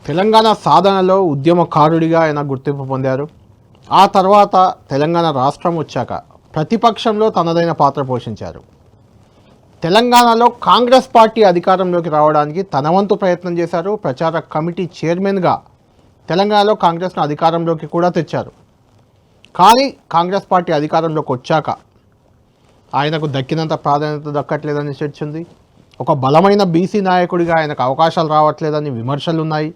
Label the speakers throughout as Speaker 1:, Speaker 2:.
Speaker 1: తెలంగాణ సాధనలో ఉద్యమకారుడిగా ఆయన గుర్తింపు పొందారు. ఆ తర్వాత తెలంగాణ రాష్ట్రం వచ్చాక ప్రతిపక్షంలో తనదైన పాత్ర పోషించారు. తెలంగాణలో కాంగ్రెస్ పార్టీ అధికారంలోకి రావడానికి తన వంతు ప్రయత్నం చేశారు. ప్రచార కమిటీ చైర్మన్గా తెలంగాణలో కాంగ్రెస్ను అధికారంలోకి కూడా తెచ్చారు. కానీ కాంగ్రెస్ పార్టీ అధికారంలోకి వచ్చాక ఆయనకు దక్కినంత ప్రాధాన్యత దక్కట్లేదని చర్చ ఉంది. ఒక బలమైన బీసీ నాయకుడిగా ఆయనకు అవకాశాలు రావట్లేదని విమర్శలు ఉన్నాయి.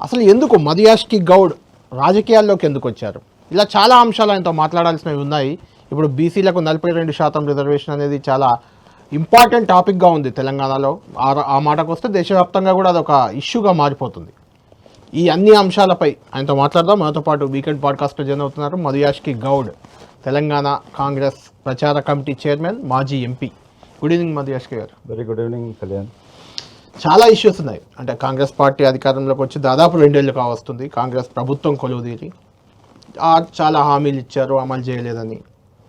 Speaker 1: అసలు ఎందుకు మదియాష్కి గౌడ్ రాజకీయాల్లోకి ఎందుకు వచ్చారు? ఇలా చాలా అంశాలు ఆయనతో మాట్లాడాల్సినవి ఉన్నాయి. ఇప్పుడు బీసీలకు 42% రిజర్వేషన్ అనేది చాలా ఇంపార్టెంట్ టాపిక్గా ఉంది తెలంగాణలో. ఆ మాటకు వస్తే దేశవ్యాప్తంగా కూడా అదొక ఇష్యూగా మారిపోతుంది. ఈ అన్ని అంశాలపై ఆయనతో మాట్లాడదాం. మనతో పాటు వీకెండ్ పాడ్కాస్ట్లో జాయిన్ అవుతున్నారు మదియాష్కి గౌడ్, తెలంగాణ కాంగ్రెస్ ప్రచార కమిటీ చైర్మన్, మాజీ ఎంపీ. గుడ్ ఈవినింగ్ మదియాష్కి గారు.
Speaker 2: Very good evening Kalyan.
Speaker 1: చాలా ఇష్యూస్ ఉన్నాయి. అంటే కాంగ్రెస్ పార్టీ అధికారంలోకి వచ్చి దాదాపు 2 ఏళ్ళు కావస్తుంది. కాంగ్రెస్ ప్రభుత్వం కొలువుదీరి చాలా హామీలు ఇచ్చారు, అమలు చేయలేదని.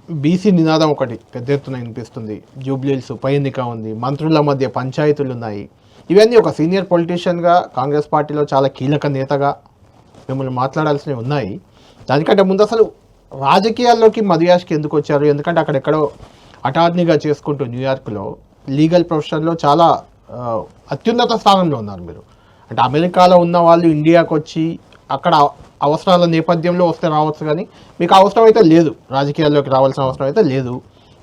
Speaker 1: బీసీ నినాదం ఒకటి పెద్ద ఎత్తున వినిపిస్తుంది. జూబ్లీహిల్స్ ఉప ఎన్నిక ఉంది, మంత్రుల మధ్య పంచాయతీలు ఉన్నాయి. ఇవన్నీ ఒక సీనియర్ పొలిటీషియన్గా కాంగ్రెస్ పార్టీలో చాలా కీలక నేతగా మిమ్మల్ని మాట్లాడాల్సినవి ఉన్నాయి. దానికంటే ముందు అసలు రాజకీయాల్లోకి మదియాష్కి ఎందుకు వచ్చారు? ఎందుకంటే అక్కడెక్కడో అటార్నీగా చేసుకుంటూ న్యూయార్క్లో లీగల్ ప్రొఫెషన్లో చాలా అత్యున్నత స్థానంలో ఉన్నారు మీరు. అంటే అమెరికాలో ఉన్న వాళ్ళు ఇండియాకు వచ్చి అక్కడ అవసరాల నేపథ్యంలో వస్తే రావచ్చు, కానీ మీకు అవసరం అయితే లేదు, రాజకీయాల్లోకి రావాల్సిన అవసరం అయితే లేదు.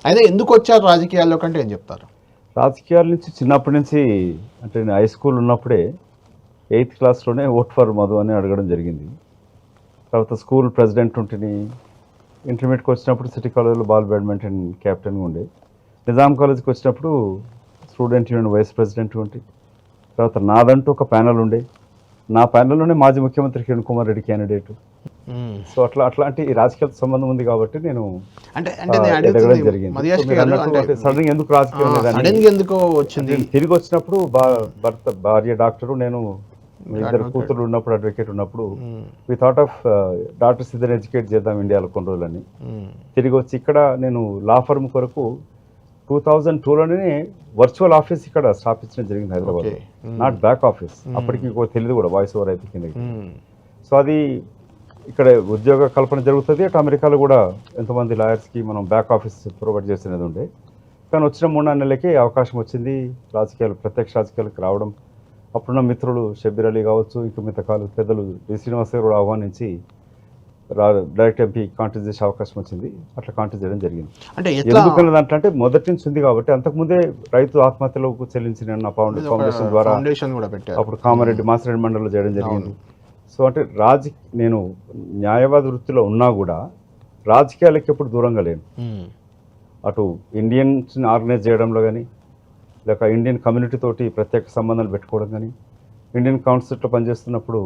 Speaker 1: అయితే ఎందుకు వచ్చారు రాజకీయాల్లోకి అంటే ఏం చెప్తారు?
Speaker 2: రాజకీయాల నుంచి చిన్నప్పటి నుంచి, అంటే నేను హై స్కూల్ ఉన్నప్పుడే 8th క్లాస్లోనే ఓట్ ఫర్ మధు అని అడగడం జరిగింది. తర్వాత స్కూల్ ప్రెసిడెంట్ ఉంటుని, ఇంటర్మీడియట్కి వచ్చినప్పుడు సిటీ కాలేజ్లో బ్యాడ్మింటన్ క్యాప్టెన్గా ఉండే, నిజాం కాలేజ్కి వచ్చినప్పుడు స్టూడెంట్ యూనియన్ వైస్ ప్రెసిడెంట్ ఉంటే, తర్వాత నాదంటూ ఒక ప్యానల్ ఉండే, నా ప్యానల్లోనే మాజీ ముఖ్యమంత్రి కిరణ్ కుమార్ రెడ్డి క్యాండిడేట్. సో అట్లాంటి రాజకీయ సంబంధం ఉంది కాబట్టి నేను ఎదగడం జరిగింది. సడన్ ఎందుకు రాజకీయం
Speaker 1: ఎందుకు వచ్చింది?
Speaker 2: తిరిగి వచ్చినప్పుడు భార్య డాక్టరు, నేను ఇద్దరు కూతురు ఉన్నప్పుడు, అడ్వకేట్ ఉన్నప్పుడు వి థాట్ ఆఫ్ డాక్టర్స్ ఇద్దరు ఎడ్యుకేట్ చేద్దాం ఇండియాలో కొన్ని రోజులని. తిరిగి వచ్చి ఇక్కడ నేను లా ఫర్మ్ కొరకు 2002లోనే వర్చువల్ ఆఫీస్ ఇక్కడ స్థాపించడం జరిగింది హైదరాబాద్. నాట్ బ్యాక్ ఆఫీస్, అప్పటికి తెలియదు కూడా, వాయిస్ ఓవర్ అయితే కింద. సో అది ఇక్కడ ఉద్యోగ కల్పన జరుగుతుంది. అటు అమెరికాలో కూడా ఎంతోమంది లాయర్స్కి మనం బ్యాక్ ఆఫీస్ ప్రొవైడ్ చేసినది ఉండే. కానీ వచ్చిన 3-4 నెలలకి అవకాశం వచ్చింది రాజకీయాలు, ప్రత్యక్ష రాజకీయాలకు రావడం. అప్పుడున్న మిత్రులు షబ్బీర్ అలీ కావచ్చు, ఇంక మిగతా పెద్దలు డి శ్రీనివాస్ గారు కూడా ఆహ్వానించి డైరెక్ట్ ఎంపీ కాంటెస్ట్ చేసే అవకాశం వచ్చింది. అట్లా కాంటెస్ట్ చేయడం జరిగింది.
Speaker 1: అంటే
Speaker 2: ఎందుకన్న దాంట్లో అంటే మొదటి నుంచి ఉంది కాబట్టి, అంతకుముందే రైతు ఆత్మహత్యలకు చెల్లించిన నా ఫౌండేషన్ ద్వారా అప్పుడు కామారెడ్డి మాసిరెడ్డి మండలిలో చేయడం జరిగింది. సో అంటే నేను న్యాయవాద వృత్తిలో ఉన్నా కూడా రాజకీయాలకి ఎప్పుడు దూరంగా లేను. అటు ఇండియన్స్ని ఆర్గనైజ్ చేయడంలో కానీ, లేక ఇండియన్ కమ్యూనిటీ తోటి ప్రత్యేక సంబంధాలు పెట్టుకోవడం కానీ, ఇండియన్ కౌన్సిల్లో పనిచేస్తున్నప్పుడు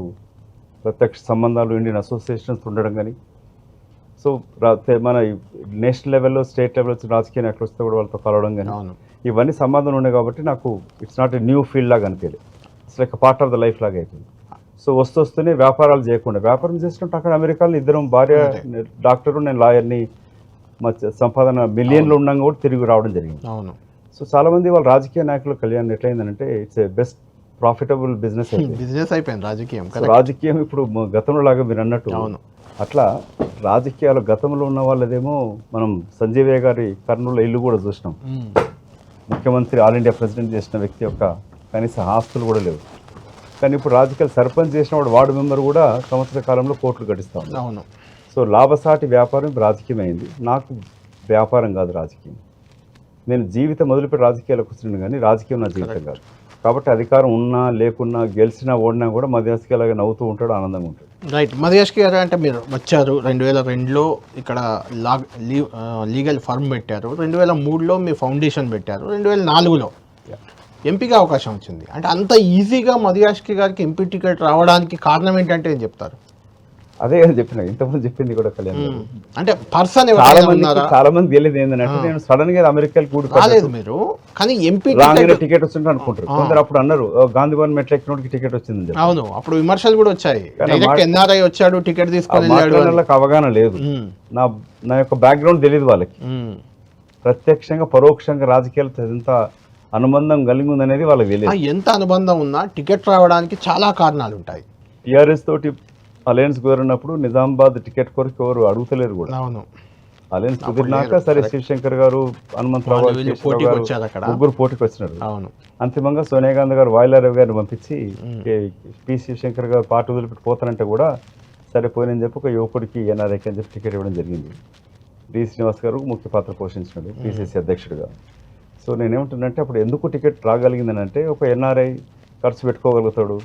Speaker 2: ప్రత్యక్ష సంబంధాలు ఇండియన్ అసోసియేషన్స్ ఉండడం కానీ, సో మన నేషనల్ లెవెల్లో, స్టేట్ లెవెల్లో రాజకీయ నాయకులు వస్తే కూడా వాళ్ళతో కలవడం కానీ, ఇవన్నీ సంబంధాలు ఉన్నాయి కాబట్టి నాకు it's not a new field లాగా అనిపించలేదు. It's like part of the life లాగా అయిపోయింది. సో వస్తూనే వ్యాపారాలు చేయకుండా, వ్యాపారం చేసినట్టు అక్కడ అమెరికాలో ఇద్దరం, భార్య డాక్టరు, నేను లాయర్ని, మా సంపాదన మిలియన్లో ఉండగా కూడా తిరిగి రావడం జరిగింది. సో చాలామంది వాళ్ళ రాజకీయ నాయకులు కళ్యాణ్ ఎట్లయిందంటే it's a best profitable business
Speaker 1: అయిపోయింది
Speaker 2: రాజకీయం. ఇప్పుడు గతంలో లాగా మీరు అన్నట్టు అట్లా రాజకీయాలు గతంలో ఉన్న వాళ్ళదేమో, మనం సంజీవయ్య గారి కర్నూలు ఇల్లు కూడా చూసినాం. ముఖ్యమంత్రి, ఆల్ ఇండియా ప్రెసిడెంట్ చేసిన వ్యక్తి యొక్క కనీస ఆస్తులు కూడా లేవు. కానీ ఇప్పుడు రాజకీయాలు సర్పంచ్ చేసిన వాడు మెంబర్ కూడా సంవత్సర కాలంలో కోట్లు గడిస్తూ ఉన్నాం. సో లాభసాటి వ్యాపారం రాజకీయం అయింది. నాకు వ్యాపారం కాదు రాజకీయం. నేను జీవితం మొదలుపెట్టి రాజకీయాలకు వచ్చినాను, కానీ రాజకీయం నా జీవితం కాదు. కాబట్టి అధికారం ఉన్నా లేకున్నా, గెలిచినా ఓడినా కూడా మదియాష్కి అలాగే నవ్వుతూ ఉంటాడు, ఆనందంగా ఉంటాడు.
Speaker 1: రైట్. మదియాష్కి గారు అంటే మీరు వచ్చారు 2002లో ఇక్కడ లీగల్ ఫర్మ్ పెట్టారు, 2003లో మీ ఫౌండేషన్ పెట్టారు, 2004లో ఎంపీగా అవకాశం వచ్చింది. అంటే అంత ఈజీగా మదియాష్కి గారికి ఎంపీ టికెట్ రావడానికి కారణం ఏంటంటే ఏం చెప్తారు?
Speaker 2: అదే చెప్పిన, ఇంతకుముందు చెప్పింది కూడా కళ్యాణ్.
Speaker 1: అంటే పర్సన్
Speaker 2: చాలా మంది తెలియదు ఏంటంటే, నేను సడన్ గా అమెరికాకి కూడా
Speaker 1: రాలేదు మీరు, కానీ ఎంపీ
Speaker 2: టికెట్ వచ్చింది అనుకుంటారు కొందరు. అప్పుడు అన్నారు గాంధీ భవన్ మెట్ల ఎక్కినోడికి టికెట్ వచ్చింది.
Speaker 1: అవును, అప్పుడు విమర్శలు కూడా వచ్చాయి. ఎన్ఆర్ఐ వచ్చాడు, టికెట్ తీసుకొని
Speaker 2: వాళ్ళకి అవగాహన లేదు. నా యొక్క బ్యాక్గ్రౌండ్ తెలియదు వాళ్ళకి. ప్రత్యక్షంగా పరోక్షంగా రాజకీయాలు ఎంత అనుబంధం కలిగి ఉందనేది వాళ్ళకి తెలియదు.
Speaker 1: ఎంత అనుబంధం ఉన్నా టికెట్ రావడానికి చాలా కారణాలు ఉంటాయి.
Speaker 2: టీఆర్ఎస్ తోటి అలయన్స్ కుదిరినప్పుడు నిజామాబాద్ టికెట్ కొరకు ఎవరు అడుగుతలేరు కూడా.
Speaker 1: అవును,
Speaker 2: అలయన్స్ కుదిరినాక సరే శివశంకర్ గారు, హనుమంతరావు గారు,
Speaker 1: పోటీకి వచ్చారు అక్కడ,
Speaker 2: ముగ్గురు పోటీకి వచ్చినారు.
Speaker 1: అవును,
Speaker 2: అంతిమంగా సోనియా గాంధీ గారు వాయులారావు గారిని పంపించి పి శివశంకర్ గారు పార్టీ వదిలిపెట్టి పోతారంటే కూడా సరే పోయినని చెప్పి ఒక యువకుడికి ఎన్ఆర్ఐకి అని చెప్పి టికెట్ ఇవ్వడం జరిగింది. డి శ్రీనివాస్ గారు ముఖ్య పాత్ర పోషించినాడు పిసిసి అధ్యక్షుడిగా. సో నేనేమంటున్నానంటే అప్పుడు ఎందుకు టికెట్ రాగలిగిందని అంటే ఒక ఎన్ఆర్ఐ ఖర్చు పెట్టుకోగలుగుతాడు.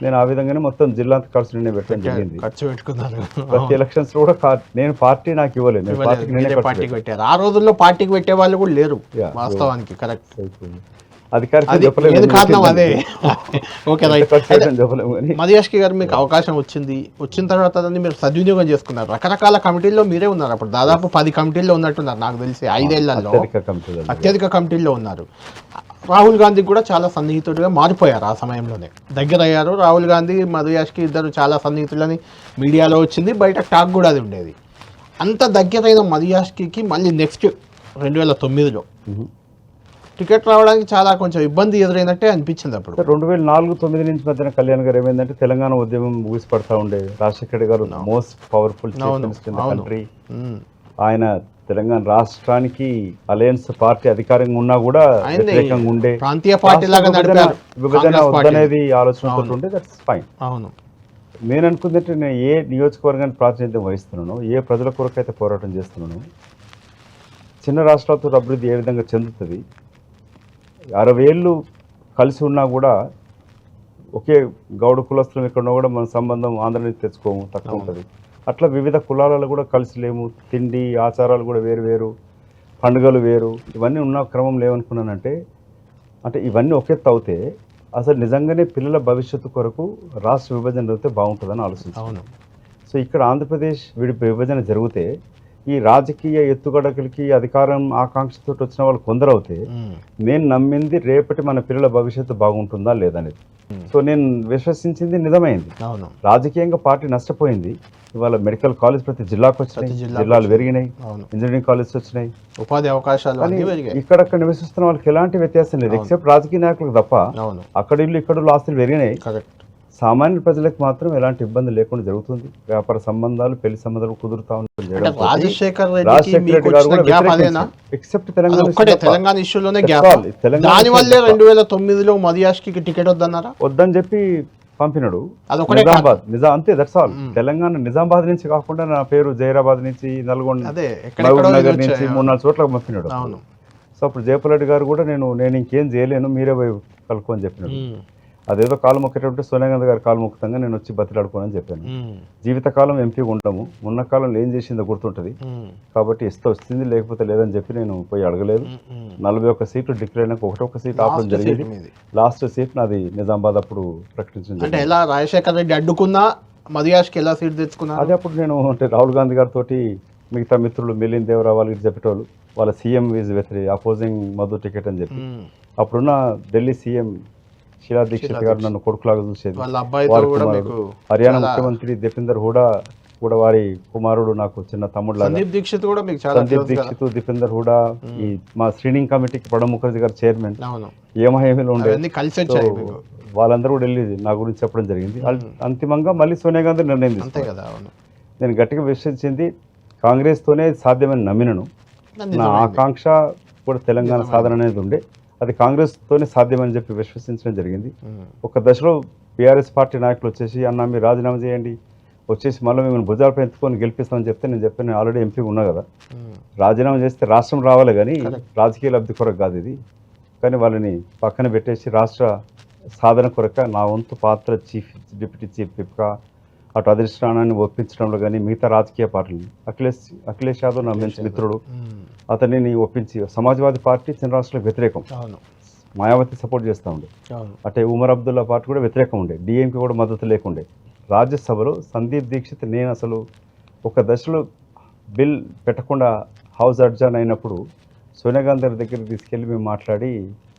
Speaker 2: నేను ఆ విధంగానే మొత్తం జిల్లా అంతా ఖర్చు నేనే పెట్టడం జరిగింది.
Speaker 1: ఖర్చు పెట్టుకున్నారు.
Speaker 2: ప్రతి ఎలక్షన్స్ కూడా నేను పార్టీ నాకు ఇవ్వలేదు, నేను
Speaker 1: పార్టీకి పెట్టారు. ఆ రోజుల్లో పార్టీకి పెట్టే వాళ్ళు కూడా లేరు వాస్తవానికి. కరెక్ట్, మదియాష్కి గారు మీకు అవకాశం వచ్చింది, వచ్చిన తర్వాత దాన్ని మీరు సద్వినియోగం చేసుకున్నారు. రకరకాల కమిటీల్లో మీరే ఉన్నారు. అప్పుడు దాదాపు 10 కమిటీల్లో ఉన్నట్టున్నారు నాకు తెలిసి. 5 ఏళ్లలో అత్యధిక కమిటీల్లో ఉన్నారు. రాహుల్ గాంధీ కూడా చాలా సన్నిహితుడిగా మారిపోయారు. ఆ సమయంలోనే దగ్గర అయ్యారు. రాహుల్ గాంధీ మధుయాష్కి ఇద్దరు చాలా సన్నిహితులని మీడియాలో వచ్చింది, బయట టాక్ కూడా అది ఉండేది. అంత దగ్గరైన మధుయాష్కి మళ్ళీ నెక్స్ట్ 2009లో టికెట్ రావడానికి చాలా కొంచెం ఇబ్బంది ఎదురైనట్టే అనిపించింది. అప్పుడు
Speaker 2: 2004-09 నుంచి మధ్యన కళ్యాణ్ గారు ఏమైందంటే తెలంగాణ ఉద్యమం ఊసిపడతా ఉండే. రాజశేఖర్ గారు మోస్ట్ పవర్ఫుల్ కంట్రీ. ఆయన తెలంగాణ రాష్ట్రానికి అలయన్స్ పార్టీ అధికారంగా ఉన్నా కూడా వ్యతిరేకంగా ఉండే,
Speaker 1: ప్రాంతీయ పార్టీ లాగా
Speaker 2: విభజన వద్దనేది ఆలోచనతో ఉండే. That's fine.
Speaker 1: అవును,
Speaker 2: నేను అనుకుందంటే నేను ఏ నియోజకవర్గానికి ప్రాతినిధ్యం వహిస్తున్నానో, ఏ ప్రజల కొరకు అయితే పోరాటం చేస్తున్నానో, చిన్న రాష్ట్రాలతో అభివృద్ధి ఏ విధంగా చెందుతుంది, 60 ఏళ్ళు కలిసి ఉన్నా కూడా ఒకే గౌడ కులస్తులం ఎక్కడున్నా కూడా మన సంబంధం ఆంధ్ర నుంచి తెచ్చుకోము, తక్కువ ఉంటుంది. అట్లా వివిధ కులాలలో కూడా కలిసి లేము, తిండి ఆచారాలు కూడా వేరు వేరు, పండుగలు వేరు, ఇవన్నీ ఉన్న క్రమం లేవనుకున్నానంటే అంటే ఇవన్నీ ఒకెత్తు అవుతే అసలు నిజంగానే పిల్లల భవిష్యత్తు కొరకు రాష్ట్ర విభజన జరిగితే బాగుంటుందని ఆలోచించాను. సో ఇక్కడ ఆంధ్రప్రదేశ్ విభజన జరిగితే ఈ రాజకీయ ఎత్తుగడకలకి అధికారం ఆకాంక్షతో వచ్చిన వాళ్ళు కొందరు అవుతే నేను నమ్మింది రేపటి మన పిల్లల భవిష్యత్తు బాగుంటుందా లేదనేది. సో నేను విశ్వసించింది నిజమైంది. రాజకీయంగా పార్టీ నష్టపోయింది. ఇవాళ మెడికల్ కాలేజ్ ప్రతి జిల్లాకు వచ్చినాయి, జిల్లాలు పెరిగినాయి, ఇంజనీరింగ్ కాలేజ్ వచ్చినాయి,
Speaker 1: ఉపాధి అవకాశాలు.
Speaker 2: ఇక్కడక్కడ నివసిస్తున్న వాళ్ళకి ఎలాంటి వ్యత్యాసం లేదు, ఎక్సెప్ట్ రాజకీయ నాయకులకు తప్ప. అక్కడ ఇల్లు ఇక్కడ ఆస్తులు పెరిగినాయి. సామాన్య ప్రజలకు మాత్రం ఎలాంటి ఇబ్బంది లేకుండా జరుగుతుంది. వ్యాపార సంబంధాలు, పెళ్లి సంబంధాలు కుదురుతా ఉంటుంది.
Speaker 1: రాజశేఖర్
Speaker 2: రెడ్డి గారు కూడా ఎక్సెప్ట్
Speaker 1: తెలంగాణ ఇష్యూలోనే గ్యాప్. దానివల్లే 2009లో మధుయాష్కి టికెట్ వద్దని చెప్పి
Speaker 2: పంపినాడు. నిజామాబాద్ అంతే, దట్స్ ఆల్. తెలంగాణ నిజామాబాద్ నుంచి కాకుండా నా పేరు జైరాబాద్ నుంచి, నల్గొండ, నగర్ నుంచి 3-4 చోట్ల పంపినాడు. సో అప్పుడు జయపాల్ రెడ్డి గారు కూడా నేను ఇంకేం చేయలేను, మీరే పోయి కలుపు అని చెప్పినాడు. అదేదో కాలు మొక్కేటప్పుడు సోనియా గాంధీ గారు కాలు మొక్కుతంగా నేను వచ్చి బతిలాడుకోనని చెప్పాను. జీవితకాలం ఎంపీగా ఉండము, ఉన్న కాలంలో ఏం చేసిందో గుర్తుంటుంది కాబట్టి ఇస్తే వస్తుంది, లేకపోతే లేదని చెప్పి నేను పోయి అడగలేదు. 41 సీట్లు డిక్లేర్ అయినాక 1 సీట్ ఆపడం జరిగింది. లాస్ట్ సీట్ నాది నిజామాబాద్ అప్పుడు ప్రకటించింది.
Speaker 1: అంటే ఎలా రాజశేఖర్ రెడ్డి అడ్డుకున్నా మధుయాష్కి ఎలా సీట్ తెచ్చుకున్నా?
Speaker 2: అదే అప్పుడు నేను అంటే రాహుల్ గాంధీ గారితో మిగతా మిత్రులు మిలింద్ దేవరావు వాళ్ళు చెప్పేటోళ్ళు, వాళ్ళ CM is opposing Madhu ticket అని చెప్పి. అప్పుడున్న ఢిల్లీ సీఎం శీలా దీక్షిత్ గారు నన్ను కొడుకులాగా చూసేది. హర్యానా ముఖ్యమంత్రి దీపేందర్ హూడా కూడా వారి కుమారుడు నాకు చిన్న తమ్ముడు లాగా. సందీప్ దీక్షిత్, దీపేందర్ హూడా, ఈ మా స్క్రీనింగ్ కమిటీకి ప్రణబ్ ముఖర్జీ గారు చైర్మన్, ఏమహేమీలో ఉండే వాళ్ళందరూ కూడా వెళ్ళి నా గురించి చెప్పడం జరిగింది. అంతిమంగా మళ్ళీ సోనియా గాంధీ నిర్ణయం తీసుకున్నారు. నేను గట్టిగా విశ్వసించింది కాంగ్రెస్ తోనే సాధ్యమని నమ్మినను. నా ఆకాంక్ష కూడా తెలంగాణ సాధన అనేది ఉండే, అది కాంగ్రెస్ తోనే సాధ్యమని చెప్పి విశ్వసించడం జరిగింది. ఒక దశలో బీఆర్ఎస్ పార్టీ నాయకులు వచ్చేసి అన్న మీరు రాజీనామా చేయండి, వచ్చేసి మళ్ళీ మిమ్మల్ని భుజాలపై ఎత్తుకొని గెలిపిస్తామని చెప్తే నేను చెప్పాను నేను ఆల్రెడీ ఎంపీ ఉన్నా కదా, రాజీనామా చేస్తే రాష్ట్రం రావాలి కానీ రాజకీయ లబ్ధి కొరకు కాదు ఇది. కానీ వాళ్ళని పక్కన పెట్టేసి రాష్ట్ర సాధన కొరక నా వంతు పాత్ర డిప్యూటీ చీఫ్ విప్గా అటు అధిష్టానాన్ని ఒప్పించడంలో కానీ మిగతా రాజకీయ పార్టీలు, అఖిలేష్ యాదవ్ నా మంచి మిత్రుడు, అతనిని ఒప్పించి సమాజ్వాదీ పార్టీ చిన్న రాష్ట్రాలకు వ్యతిరేకం, మాయావతి సపోర్ట్ చేస్తూ ఉండే, అటే ఉమర్ అబ్దుల్లా పార్టీ కూడా వ్యతిరేకం ఉండే, డిఎంకే కూడా మద్దతు లేకుండే. రాజ్యసభలో సందీప్ దీక్షిత్ నేను అసలు ఒక దశలో బిల్ పెట్టకుండా హౌస్ అడ్జర్న్ అయినప్పుడు సోనియా గాంధీ దగ్గరికి తీసుకెళ్ళి మేము మాట్లాడి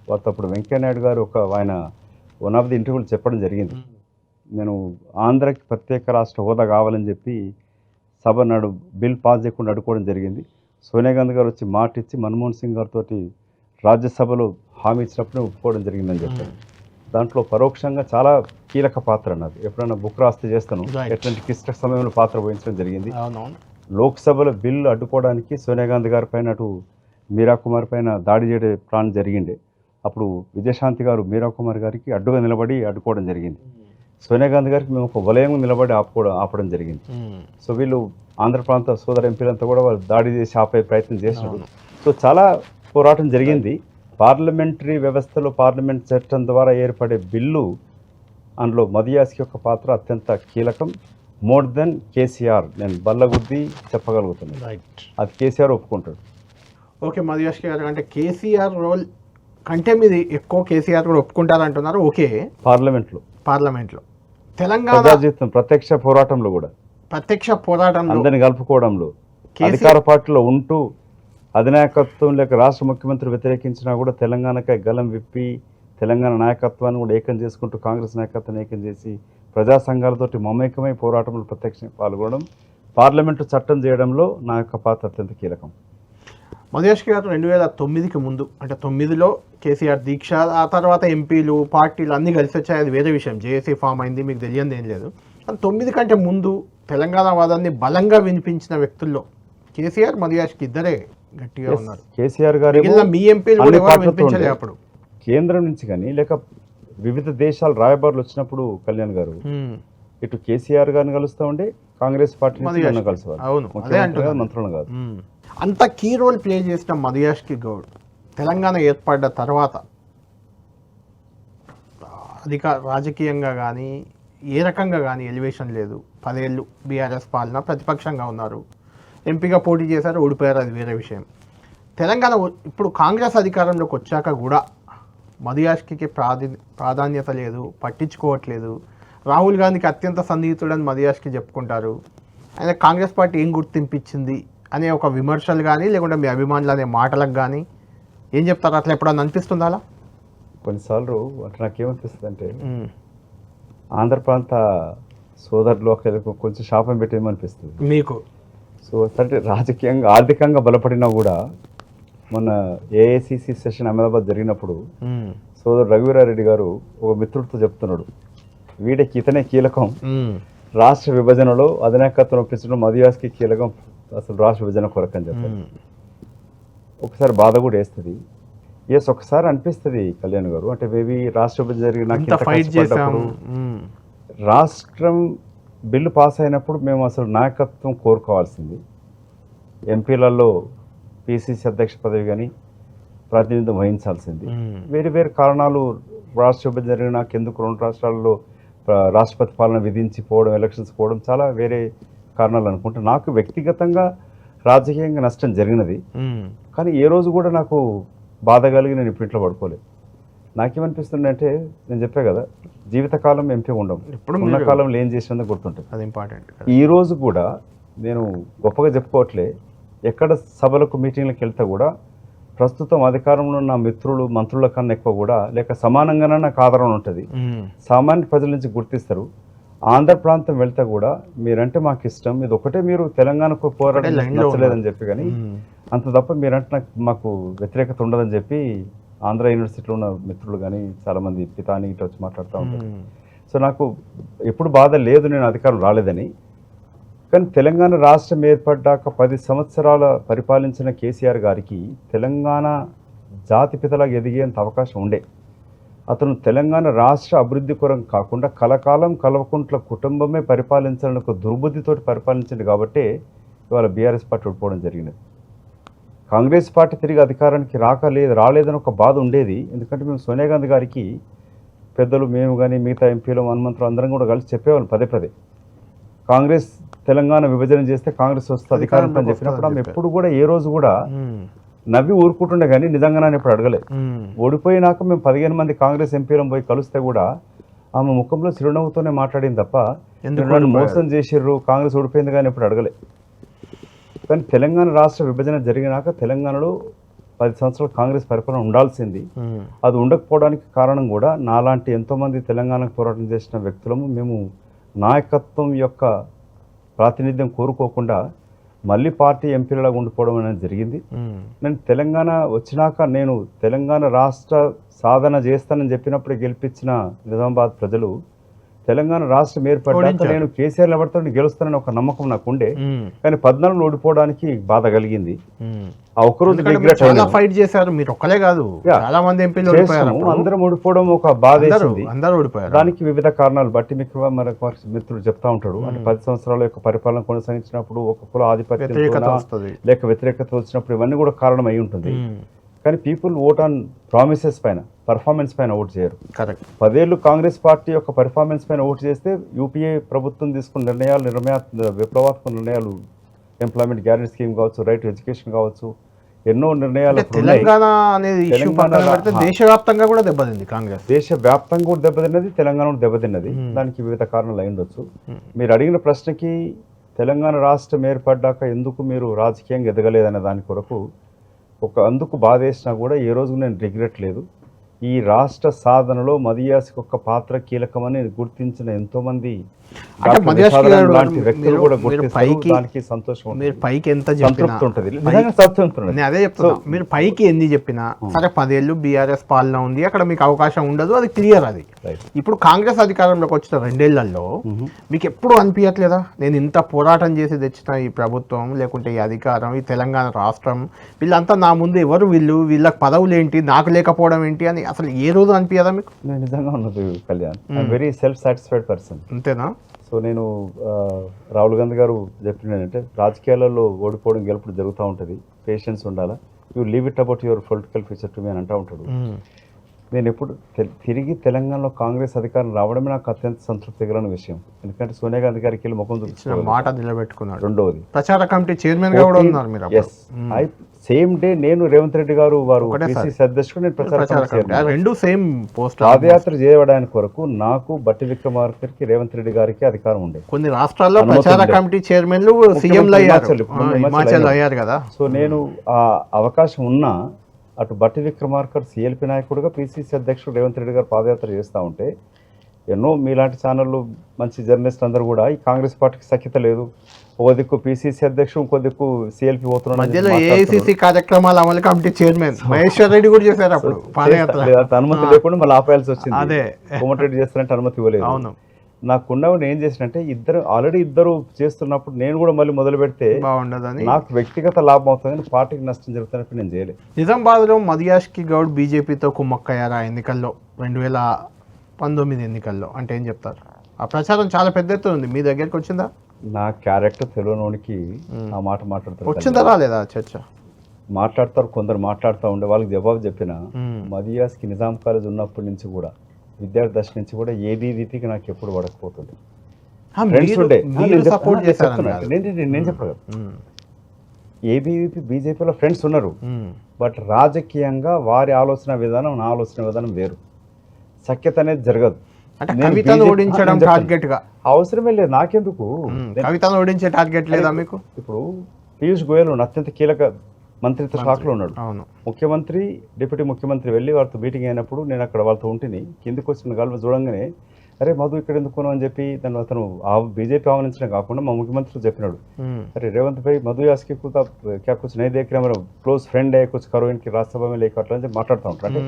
Speaker 2: వారితో అప్పుడు వెంకయ్యనాయుడు గారు ఆయన 1 ఆఫ్ ది ఇంటర్వ్యూలు చెప్పడం జరిగింది. నేను ఆంధ్రకి ప్రత్యేక రాష్ట్ర హోదా కావాలని చెప్పి సభ బిల్ పాస్ చేయకుండా అడుకోవడం జరిగింది. సోనియా గాంధీ గారు వచ్చి మాట ఇచ్చి మన్మోహన్ సింగ్ గారితో రాజ్యసభలో హామీ ఇచ్చినప్పుడు ఒప్పుకోవడం జరిగిందని చెప్పాను. దాంట్లో పరోక్షంగా చాలా కీలక పాత్ర అన్నది. ఎప్పుడైనా బుక్ రాస్తే చేస్తాను, ఎట్లాంటి క్లిష్ట సమయంలో పాత్ర వహించడం జరిగింది. లోక్సభలో బిల్లు అడ్డుకోవడానికి సోనియా గాంధీ గారి పైన, అటు మీరా కుమార్ పైన దాడి చేయడం ప్లాన్ జరిగిండే. అప్పుడు విజయశాంతి గారు మీరా కుమార్ గారికి అడ్డుగా నిలబడి అడ్డుకోవడం జరిగింది. సోనియా గాంధీ గారికి మేము ఒక వలయం నిలబడి ఆపడం జరిగింది. సో వీళ్ళు ఆంధ్ర ప్రాంత సోదర ఎంపీలంతా కూడా వాళ్ళు దాడి చేసి ఆపే ప్రయత్నం చేసినారు. సో చాలా పోరాటం జరిగింది. పార్లమెంటరీ వ్యవస్థలో పార్లమెంట్ చట్టం ద్వారా ఏర్పడే బిల్లు, అందులో మధుయాస్కి యొక్క పాత్ర అత్యంత కీలకం. మోర్ దెన్ కేసీఆర్ నేను బల్లగుద్ది చెప్పగలుగుతున్నాను. అది కేసీఆర్ ఒప్పుకుంటాడు.
Speaker 1: ఓకే, మధుయాస్కి గారు అంటే కేసీఆర్ రోల్ కంటే మీది ఎక్కువ కేసీఆర్ కూడా ఒప్పుకుంటారంటున్నారు. ఓకే, పార్లమెంట్లో తెలంగాణ
Speaker 2: ప్రత్యక్ష పోరాటంలో కూడా,
Speaker 1: ప్రత్యక్ష పోరాటంలో
Speaker 2: అందరిని కలుపుకోవడంలో, అధికార పార్టీలో ఉంటూ అధినాయకత్వం లేక రాష్ట్ర ముఖ్యమంత్రి వ్యతిరేకించినా కూడా తెలంగాణకై గలం విప్పి తెలంగాణ నాయకత్వాన్ని కూడా ఏకం చేసుకుంటూ కాంగ్రెస్ నాయకత్వాన్ని ఏకం చేసి ప్రజా సంఘాలతోటి మమేకమై పోరాటంలో ప్రత్యక్షంగా పాల్గొనడం, పార్లమెంటు చట్టం చేయడంలో నా యొక్క పాత్ర అత్యంత కీలకం.
Speaker 1: మధుయాస్కి గారు 2009కి ముందు అంటే 9లో కేసీఆర్ దీక్ష, ఆ తర్వాత ఎంపీలు పార్టీలు అన్నీ కలిసి వచ్చాయి, అది వేరే విషయం. జేఏసీ ఫామ్ అయింది, మీకు తెలియదు ఏం లేదు. 9 కంటే ముందు తెలంగాణ వాదాన్ని బలంగా వినిపించిన వ్యక్తుల్లో కేసీఆర్ మధుయాస్కి ఇద్దరే గట్టిగా ఉన్నారు.
Speaker 2: కేసీఆర్ గారు
Speaker 1: మీ ఎంపీలు వినిపించలే అప్పుడు.
Speaker 2: కేంద్రం నుంచి కానీ లేక వివిధ దేశాల రాయబారులు వచ్చినప్పుడు కళ్యాణ్ గారు ఇటు కేసీఆర్ గారిని కలుస్తూ ఉండే, కాంగ్రెస్ పార్టీ కలిసేవారు.
Speaker 1: అవును,
Speaker 2: మంత్రులను కాదు.
Speaker 1: అంత కీ రోల్ ప్లే చేసిన మధుయాస్కి గౌడ్ తెలంగాణ ఏర్పడ్డ తర్వాత రాజకీయంగా కానీ ఏ రకంగా కానీ ఎలివేషన్ లేదు. 10 ఏళ్ళు బీఆర్ఎస్ పాలన, ప్రతిపక్షంగా ఉన్నారు, ఎంపీగా పోటీ చేశారు, ఓడిపోయారు, అది వేరే విషయం. తెలంగాణ ఇప్పుడు కాంగ్రెస్ అధికారంలోకి వచ్చాక కూడా మధుయాస్కి ప్రాధాన్యత లేదు, పట్టించుకోవట్లేదు. రాహుల్ గాంధీకి అత్యంత సన్నిహితుడని మధుయాస్కి చెప్పుకుంటారు. ఆయన కాంగ్రెస్ పార్టీ ఏం గుర్తింపించింది అనే ఒక విమర్శలు కానీ, లేకుంటే మీ అభిమానులు అనే మాటలకు కానీ ఏం చెప్తారు? అట్లా ఎప్పుడన్నా అనిపిస్తుంది అలా?
Speaker 2: కొన్నిసార్లు అట్లా నాకేమనిపిస్తుంది అంటే, ఆంధ్ర ప్రాంత సోదరులు కొంచెం శాపం పెట్టేమనిపిస్తుంది మీకు. సో అంటే రాజకీయంగా ఆర్థికంగా బలపడినా కూడా, మొన్న ఏఐసిసి సెషన్ అహ్మదాబాద్ జరిగినప్పుడు సోదరు రఘువీరారెడ్డి గారు ఒక మిత్రుడితో చెప్తున్నాడు, వీడికి ఇతనే కీలకం, రాష్ట్ర విభజనలో అధినాయకత్వం ఒప్పించడం మధుయాస్కి కీలకం, అసలు రాష్ట్ర విభజన కొరకని చెప్పారు. ఒకసారి బాధ కూడా వేస్తుంది. ఎస్, ఒకసారి అనిపిస్తుంది కళ్యాణ్ గారు, అంటే మేబీ రాష్ట్ర విభజన జరిగిన రాష్ట్రం బిల్లు పాస్ అయినప్పుడు మేము అసలు నాయకత్వం కోరుకోవాల్సింది. ఎంపీలలో పిసిసి అధ్యక్ష పదవి కానీ ప్రాతినిధ్యం వహించాల్సింది. వేరు వేరు కారణాలు రాష్ట్ర విభజన జరిగిన ఎందుకు 2 రాష్ట్రాల్లో రాష్ట్రపతి పాలన విధించి పోవడం, ఎలక్షన్స్ పోవడం చాలా వేరే కారణాలు అనుకుంటే, నాకు వ్యక్తిగతంగా రాజకీయంగా నష్టం జరిగినది. కానీ ఏ రోజు కూడా నాకు బాధ కలిగి నేను ఇప్పుడు ఇంట్లో పడుకోలేదు. నాకేమనిపిస్తుంది అంటే, నేను చెప్పే కదా, జీవితకాలం ఎంపీ ఉండడం, ఉన్న కాలంలో ఏం చేసినందుకు గుర్తుంటుంది, అది ఇంపార్టెంట్. ఈ రోజు కూడా నేను గొప్పగా చెప్పుకోవట్లే, ఎక్కడ సభలకు మీటింగ్లకు వెళ్తే కూడా ప్రస్తుతం అధికారంలో ఉన్న మిత్రులు మంత్రుల కన్నా ఎక్కువ కూడా లేక సమానంగానే నాకు ఆదరణ ఉంటుంది. సామాన్య ప్రజల నుంచి గుర్తిస్తారు. ఆంధ్ర ప్రాంతం వెళ్తే కూడా మీరంటే మాకు ఇష్టం, ఇది ఒకటే మీరు తెలంగాణకు పోరాటం నచ్చలేదని చెప్పి, కానీ అంత తప్ప మీరంటే మాకు వ్యతిరేకత ఉండదని చెప్పి ఆంధ్ర యూనివర్సిటీలో ఉన్న మిత్రులు కానీ చాలామంది పితాని ఇటు వచ్చి మాట్లాడుతూ ఉంటారు. సో నాకు ఎప్పుడు బాధ లేదు నేను అధికారం రాలేదని. కానీ తెలంగాణ రాష్ట్రం ఏర్పడ్డాక 10 సంవత్సరాల పరిపాలించిన కేసీఆర్ గారికి తెలంగాణ జాతిపితలాగా ఎదిగేంత అవకాశం ఉండే. అతను తెలంగాణ రాష్ట్ర అభివృద్ధి కొరకు కాకుండా కలకాలం కల్వకుంట్ల కుటుంబమే పరిపాలించాలని ఒక దుర్బుద్ధితోటి పరిపాలించింది కాబట్టి ఇవాళ బీఆర్ఎస్ పార్టీ ఓడిపోవడం జరిగినది. కాంగ్రెస్ పార్టీ తిరిగి అధికారానికి రాలేదని ఒక బాధ ఉండేది. ఎందుకంటే మేము సోనియా గాంధీ గారికి పెద్దలు, మేము కానీ మిగతా ఎంపీలు, హనుమంతులు అందరం కూడా కలిసి చెప్పేవాళ్ళు పదే కాంగ్రెస్ తెలంగాణ విభజన చేస్తే కాంగ్రెస్ వస్తే అధికారం అని చెప్పినప్పుడు ఆమె ఎప్పుడు కూడా ఏ రోజు కూడా నవ్వి ఊరుకుంటుండే, కానీ నిజంగా నన్ను ఎప్పుడు అడగలేదు. ఓడిపోయినాక మేము 15 మంది కాంగ్రెస్ ఎంపీలను పోయి కలిస్తే కూడా ఆమె ముఖంలో చిరునవ్వుతోనే మాట్లాడింది తప్ప నన్ను మోసం చేసిర్రు, కాంగ్రెస్ ఓడిపోయింది కానీ ఎప్పుడు అడగలే. కానీ తెలంగాణ రాష్ట్ర విభజన జరిగినాక తెలంగాణలో 10 సంవత్సరాలు కాంగ్రెస్ పరిపాలన ఉండాల్సింది. అది ఉండకపోవడానికి కారణం కూడా నాలాంటి ఎంతోమంది తెలంగాణకు పోరాటం చేసిన వ్యక్తులము మేము నాయకత్వం యొక్క ప్రాతినిధ్యం కోరుకోకుండా మళ్ళీ పార్టీ ఎంపీలుగా ఉండిపోవడం అనేది జరిగింది. నేను తెలంగాణ వచ్చినాక నేను తెలంగాణ రాష్ట్ర సాధన చేస్తానని చెప్పినప్పుడు గెలిపించిన నిజామాబాద్ ప్రజలు తెలంగాణ రాష్ట్రం ఏర్పడ్డాక నేను కేసీఆర్ నిలబడతాను గెలుస్తానని ఒక నమ్మకం నాకు ఉండే, కానీ 14 ఓడిపోవడానికి బాధ కలిగింది. ఆ ఒక్కరోజు
Speaker 1: ఫైట్ చేశారు మీరు, ఒక్కలే కాదు చాలా మంది ఎంపీలు
Speaker 2: అందరం ఓడిపోవడం ఒక బాధ వేసింది.
Speaker 1: అందరూ ఓడిపోయారు.
Speaker 2: దానికి వివిధ కారణాలు బట్టి మీకు మన మిత్రుడు చెప్తా ఉంటాడు. అంటే 10 సంవత్సరాల యొక్క పరిపాలన కొనసాగించినప్పుడు ఒక కుల ఆధిపత్యం లేక వ్యతిరేకత వచ్చినప్పుడు ఇవన్నీ కూడా కారణం అయి ఉంటుంది. కానీ పీపుల్ ఓట్ ఆన్ ప్రామిసెస్ పైన, పర్ఫార్మెన్స్ పైన ఓట్ చేయరు.
Speaker 1: కరెక్ట్.
Speaker 2: 10 ఏళ్ళు కాంగ్రెస్ పార్టీ యొక్క పర్ఫార్మెన్స్ పైన ఓటు చేస్తే యూపీఏ ప్రభుత్వం తీసుకున్న నిర్ణయాలు విప్లవాత్మక నిర్ణయాలు, ఎంప్లాయ్మెంట్ గ్యారెంటీ స్కీమ్ కావచ్చు, రైట్ టు ఎడ్యుకేషన్ కావచ్చు, ఎన్నో నిర్ణయాలు.
Speaker 1: తెలంగాణ అనేది దేశవ్యాప్తంగా కూడా దెబ్బతింది కాంగ్రెస్.
Speaker 2: దేశవ్యాప్తంగా కూడా దెబ్బతిన్నది, తెలంగాణ కూడా దెబ్బతిన్నది. దానికి వివిధ కారణాలు అయి ఉండొచ్చు. మీరు అడిగిన ప్రశ్నకి తెలంగాణ రాష్ట్రం ఏర్పడ్డాక ఎందుకు మీరు రాజకీయంగా ఎదగలేదనే దాని కొరకు అందుకు బాధ వేసినా కూడా ఏ రోజు నేను రిగ్రెట్ లేదు. ఈ రాష్ట్ర సాధనలో మదియాస్కి ఒక పాత్ర కీలకమని గుర్తించిన ఎంతో మంది లాంటి వ్యక్తులు కూడా గుర్తించడానికి సంతోషం ఉంటుంది.
Speaker 1: అదే చెప్తున్నా, మీరు పైకి ఎన్ని చెప్పినా సరే 10 ఏళ్ళు బీఆర్ఎస్ పాలన ఉంది, అక్కడ మీకు అవకాశం ఉండదు, అది క్లియర్. అది ఇప్పుడు కాంగ్రెస్ అధికారంలోకి వచ్చిన 2 ఏళ్లలో మీకు ఎప్పుడు అనిపించట్లేదా నేను ఇంత పోరాటం చేసి తెచ్చిన ఈ ప్రభుత్వం, లేకుంటే ఈ అధికారం, ఈ తెలంగాణ రాష్ట్రం, వీళ్ళంతా నా ముందు ఎవరు, వీళ్ళకి పదవులు ఏంటి, నాకు లేకపోవడం ఏంటి అని అసలు ఏ రోజు అనిపించదా మీకు?
Speaker 2: నేను నిజంగా ఉన్నది Kalyan, very self satisfied person.
Speaker 1: అంతేనా?
Speaker 2: సో నేను రాహుల్ గాంధీ గారు చెప్పిందంటే రాజకీయాలలో ఓడిపోవడం గెలుపుడు జరుగుతూ ఉంటుంది, పేషెన్స్ ఉండాలా, you leave it about your political future to me అని అంటూ ఉంటాడు. నేను ఎప్పుడు తిరిగి తెలంగాణలో కాంగ్రెస్ అధికారం రావడమే నాకు అత్యంత సంతృప్తికరమైన విషయం. ఎందుకంటే సోనియా గాంధీ గారికి వెళ్ళి ముఖం చూపించిన
Speaker 1: మాట నిలబెట్టుకున్నాడు.
Speaker 2: రెండవది
Speaker 1: ప్రచార కమిటీ చైర్మన్ గా కూడా ఉన్నారు మీరు.
Speaker 2: ఎస్, సేమ్ డే నేను రేవంత్ రెడ్డి గారు వారు పిసిసి అధ్యక్షుడు, నేను పాదయాత్ర చేయడానికి కొరకు నాకు బట్టి విక్రమార్కకి రేవంత్ రెడ్డి గారికి అధికారం ఉండే.
Speaker 1: కొన్ని రాష్ట్రాల్లో ప్రచార కమిటీ చైర్మన్లు సీఎంలు అయ్యారు కదా.
Speaker 2: సో నేను ఆ అవకాశం ఉన్నా అటు బట్టి విక్రమార్కర్ సిఎల్పి నాయకుడుగా, పిసిసి అధ్యక్షుడు రేవంత్ రెడ్డి గారు పాదయాత్ర చేస్తూ ఉంటే ఎన్నో మీలాంటి ఛానళ్ళు, మంచి జర్నలిస్ట్ అందరూ కూడా ఈ కాంగ్రెస్ పార్టీకి సఖ్యత లేదు, ఓ దిక్కు పిసిసి అధ్యక్షుడు, ఇంకో దిక్కు సిఎల్పి పోతున్నాడు,
Speaker 1: మధ్యలో ఏఐసిసి కార్యక్రమాల అమలు కమిటీ చైర్మన్ మహేశ్వర్ రెడ్డి కూడా చేశారు అప్పుడు పాదయాత్ర.
Speaker 2: అనుమతి లేకుండా మళ్ళీ ఆపేయాల్సి వచ్చింది. అదే కోమటిరెడ్డి చేస్తారంటే అనుమతి ఇవ్వలేదు.
Speaker 1: అవును,
Speaker 2: నాకున్నవాడు ఏం చేసినంటే ఆల్రెడీ ఇద్దరు చేస్తున్నప్పుడు నేను కూడా మళ్ళీ మొదలు పెడితే బాగుండదని, నాకు వ్యక్తిగత లాభం అవుతుంది, పార్టీకి నష్టం జరుగుతున్నప్పుడు నేను చేయలేదు.
Speaker 1: నిజామాబాద్లో మదియాష్కి గౌడ్ బీజేపీతో కుమ్మక్కయ్యారా ఎన్నికల్లో, 2019 ఎన్నికల్లో అంటే ఏం చెప్తారు? ఆ ప్రచారం చాలా పెద్ద ఎత్తున ఉంది, మీ దగ్గరికి వచ్చిందా?
Speaker 2: నా క్యారెక్టర్ తెలియనోడికి ఆ మాట మాట్లాడతారు.
Speaker 1: వచ్చిందా రాలేదా చర్చ?
Speaker 2: మాట్లాడతారు, కొందరు మాట్లాడుతూ ఉండే వాళ్ళకి జవాబు చెప్పిన. మదియాస్కి నిజాం కాలేజ్ ఉన్నప్పటి నుంచి కూడా, విద్యార్థి దశ నుంచి కూడా ఏబీవీపీకి నాకు ఎప్పుడు పడకపోతుంది. ఫ్రెండ్స్ ఉండే, నేను చెప్పగలను, ఏబీవీపీ బీజేపీలో ఫ్రెండ్స్ ఉన్నారు, బట్ రాజకీయంగా వారి ఆలోచన విధానం నా ఆలోచన విధానం వేరు. సఖ్యత అనేది జరగదు. అవసరమే లేదు నాకెందుకు,
Speaker 1: కవితను ఓడించే టార్గెట్ లేదా మీకు?
Speaker 2: ఇప్పుడు పీయూష్ గోయల్ అత్యంత కీలక మంత్రిత్వ శాఖలో ఉన్నాడు. ముఖ్యమంత్రి, డిప్యూటీ ముఖ్యమంత్రి వెళ్ళి వారితో మీటింగ్ అయినప్పుడు నేను అక్కడ వాళ్ళతో ఉంటిని. కిందికి వచ్చిన గాలి చూడంగానే అరే మధు ఇక్కడ ఎందుకున్నావు అని చెప్పి అతను బీజేపీ ఆహ్వానించడం కాకుండా మా ముఖ్యమంత్రి చెప్పినాడు, అరే రేవంత్ భాయ్ మధు యాస్కి క్యా కుछ नहीं देख रहे, हमारा క్లోజ్ ఫ్రెండ్ है, कुछ करो इनकी राज्यसभा में लेकर అట్లా అని మాట్లాడుతూ ఉంటారు. అంటే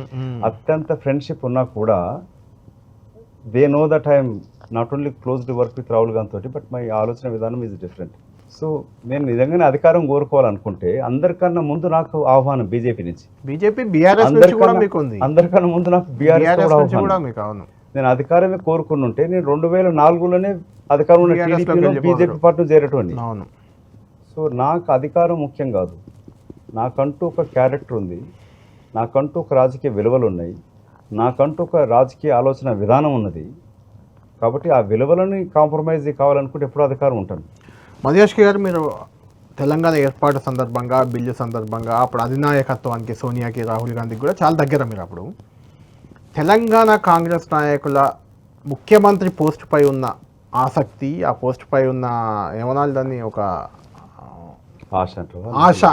Speaker 2: అత్యంత ఫ్రెండ్షిప్ ఉన్నా కూడా they know that I'm not only closely work with Rahul Gandhi తోటి, బట్ మై ఆలోచన విధానం ఈజ్ డిఫరెంట్. సో నేను నిజంగానే అధికారం కోరుకోవాలనుకుంటే అందరికన్నా ముందు నాకు ఆహ్వానం బీజేపీ నుంచి, అందరికన్నా ముందు నాకు బీఆర్ఎస్ ఆహ్వానం. నేను అధికారమే కోరుకుని ఉంటే నేను 2004లోనే అధికారం ఉన్న బీజేపీ పార్టీ చేరేటువంటి. సో నాకు అధికారం ముఖ్యం కాదు, నాకంటూ ఒక క్యారెక్టర్ ఉంది, నాకంటూ ఒక రాజకీయ విలువలు ఉన్నాయి, నాకంటూ ఒక రాజకీయ ఆలోచన విధానం ఉన్నది. కాబట్టి ఆ విలువలని కాంప్రమైజ్ కావాలనుకుంటే ఎప్పుడు అధికారం ఉంటాను.
Speaker 1: మదియాష్కి గారు, మీరు తెలంగాణ ఏర్పాటు సందర్భంగా, బిల్లు సందర్భంగా అప్పుడు అధినాయకత్వానికి సోనియాకి, రాహుల్ గాంధీకి కూడా చాలా దగ్గర. మీరు అప్పుడు తెలంగాణ కాంగ్రెస్ నాయకుల ముఖ్యమంత్రి పోస్టుపై ఉన్న ఆసక్తి, ఆ పోస్టుపై ఉన్న ఏమనాలి దాన్ని, ఒక ఆశ,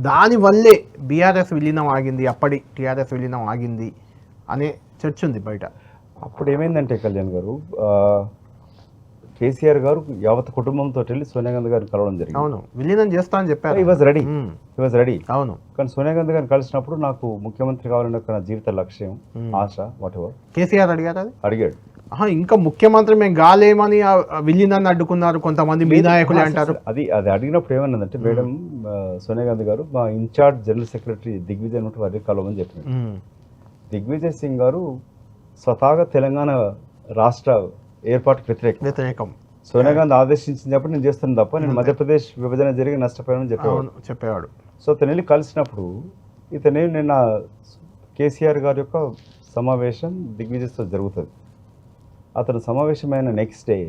Speaker 1: దానివల్లే బీఆర్ఎస్ విలీనం ఆగింది, అప్పటి టీఆర్ఎస్ విలీనం ఆగింది అనే చర్చ ఉంది బయట.
Speaker 2: అప్పుడు ఏమైందంటే కళ్యాణ్ గారు, కేసీఆర్ గారు యావత్ కుటుంబంతో వెళ్ళి సోనియా గాంధీ గారిని కలవడం జరిగింది.
Speaker 1: అవును, విలీనం చేస్తా అని చెప్పారు.
Speaker 2: ఈ వాజ్ రెడీ.
Speaker 1: అవును,
Speaker 2: కానీ సోనియా గాంధీ గారిని కలిసినప్పుడు నాకు ముఖ్యమంత్రి కావాలని ఒక నా జీవిత లక్ష్యం, ఆశ, వాట్ ఎవర్.
Speaker 1: కేసీఆర్ అడిగారు అది?
Speaker 2: అడిగాడు.
Speaker 1: ఇంకా ముఖ్యమంత్రి మేము కాలేమని విలీనాన్ని అడ్డుకున్నారు కొంతమంది మీ నాయకులే అంటారు.
Speaker 2: అది అడిగినప్పుడు ఏమన్నదంటే, మేడం సోనియా గాంధీ గారు మా ఇన్ఛార్జ్ జనరల్ సెక్రటరీ దిగ్విజయ్ వారి కలవమని చెప్పినారు. దిగ్విజయ్ సింగ్ గారు స్వతహాగా తెలంగాణ రాష్ట్ర ఏర్పాటుకు వ్యతిరేకం. సోనియా గాంధీ ఆదేశించినప్పుడు నేను చేస్తున్నాను తప్ప నేను మధ్యప్రదేశ్ విభజన జరిగి నష్టపోయానని చెప్పేవాడు. సో అతను వెళ్ళి కలిసినప్పుడు నిన్న కేసీఆర్ గారి యొక్క సమావేశం దిగ్విజయ్తో జరుగుతుంది. అతను సమావేశమైన నెక్స్ట్ డే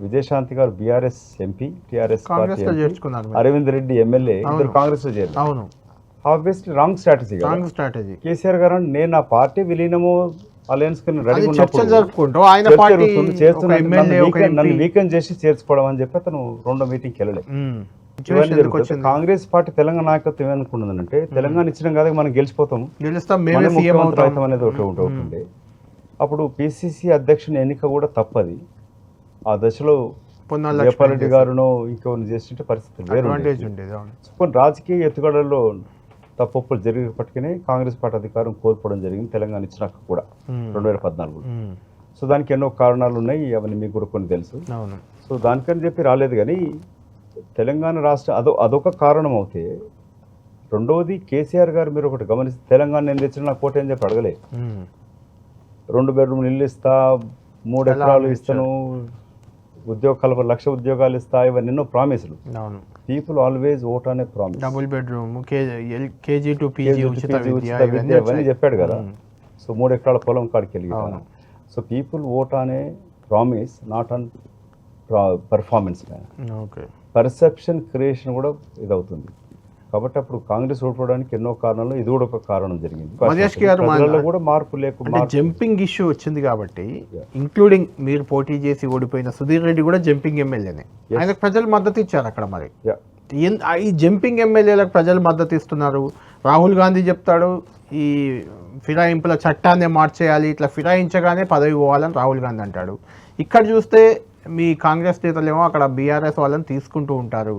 Speaker 2: విజయశాంతి గారు BRS MP, TRS party Arvind Reddy MLA ఇద్దరు కాంగ్రెస్ లో చేరారు. Obviously wrong strategy. కేసీఆర్ గారు నేను నా పార్టీ విలీనము అలయన్స్ నన్ను వీకెండ్ చేసి చేర్చుకోవడం అని చెప్పి అతను రెండో మీటింగ్కి వెళ్ళలేదు. కాంగ్రెస్ పార్టీ తెలంగాణ నాయకత్వం ఏమనుకున్నదంటే, తెలంగాణ ఇచ్చడం కాదు మనం గెలిచిపోతాము అనేది ఒకటి ఉంటుండే. అప్పుడు పిసిసి అధ్యక్షుని ఎన్నిక కూడా తప్పది. ఆ దశలో జయపాల్ రెడ్డి గారునో ఇంకెవరిని చేస్తుంటే పరిస్థితి వేరు. కొన్ని రాజకీయ ఎత్తుగడల్లో తప్పులు జరిగినప్పటికీ కాంగ్రెస్ పార్టీ అధికారం కోల్పోవడం జరిగింది తెలంగాణ ఇచ్చినాక కూడా 2014. సో దానికి ఎన్నో కారణాలు ఉన్నాయి, అవన్నీ మీకు కూడా కొన్ని తెలుసు. సో దానికని చెప్పి రాలేదు. కానీ తెలంగాణ రాష్ట్ర అదొక కారణం అవుతే, రెండవది కేసీఆర్ గారు మీరు ఒకటి గమనిస్తే, తెలంగాణ నేను తెచ్చిన నా కోట అని చెప్పి అడగలే. 2 బెడ్రూమ్లు ఇల్లు ఇస్తా, 3 ఎకరాలు ఇస్తాను, ఉద్యోగ కల్ప 1,00,000 ఉద్యోగాలు ఇస్తా, ఇవన్నీ ఎన్నో ప్రామిసులు. పీపుల్ ఆల్వేస్ ఓట్ అనే promise.
Speaker 1: Double bedroom, KG to PG ఉచిత విద్య
Speaker 2: ఇవన్నీ చెప్పాడు కదా. సో 3 ఎకరాల పొలం కాడికి వెళ్ళి. సో పీపుల్ ఓట్ అనే promise, not on performance. Perception creation కూడా ఇదవుతుంది. కాబట్టి అప్పుడు కాంగ్రెస్ ఓడిపోవడానికి ఎన్నో కారణాలు, ఇది కూడా ఒక కారణం జరిగింది. కూడా మార్పు లేకుండా
Speaker 1: జంపింగ్ ఇష్యూ వచ్చింది కాబట్టి, ఇంక్లూడింగ్ మీరు పోటీ చేసి ఓడిపోయిన సుధీర్ రెడ్డి కూడా జంపింగ్ ఎమ్మెల్యేనే. ఆయనకు ప్రజలు మద్దతు ఇచ్చారు అక్కడ. మరి ఈ జంపింగ్ ఎమ్మెల్యేలకు ప్రజలు మద్దతు ఇస్తున్నారు. రాహుల్ గాంధీ చెప్తాడు ఈ ఫిరాయింపుల చట్టాన్ని మార్చేయాలి, ఇట్లా ఫిరాయించగానే పదవి పోవాలని రాహుల్ గాంధీ అంటాడు. ఇక్కడ చూస్తే మీ కాంగ్రెస్ నేతలేమో అక్కడ బీఆర్ఎస్ వాళ్ళని తీసుకుంటూ ఉంటారు.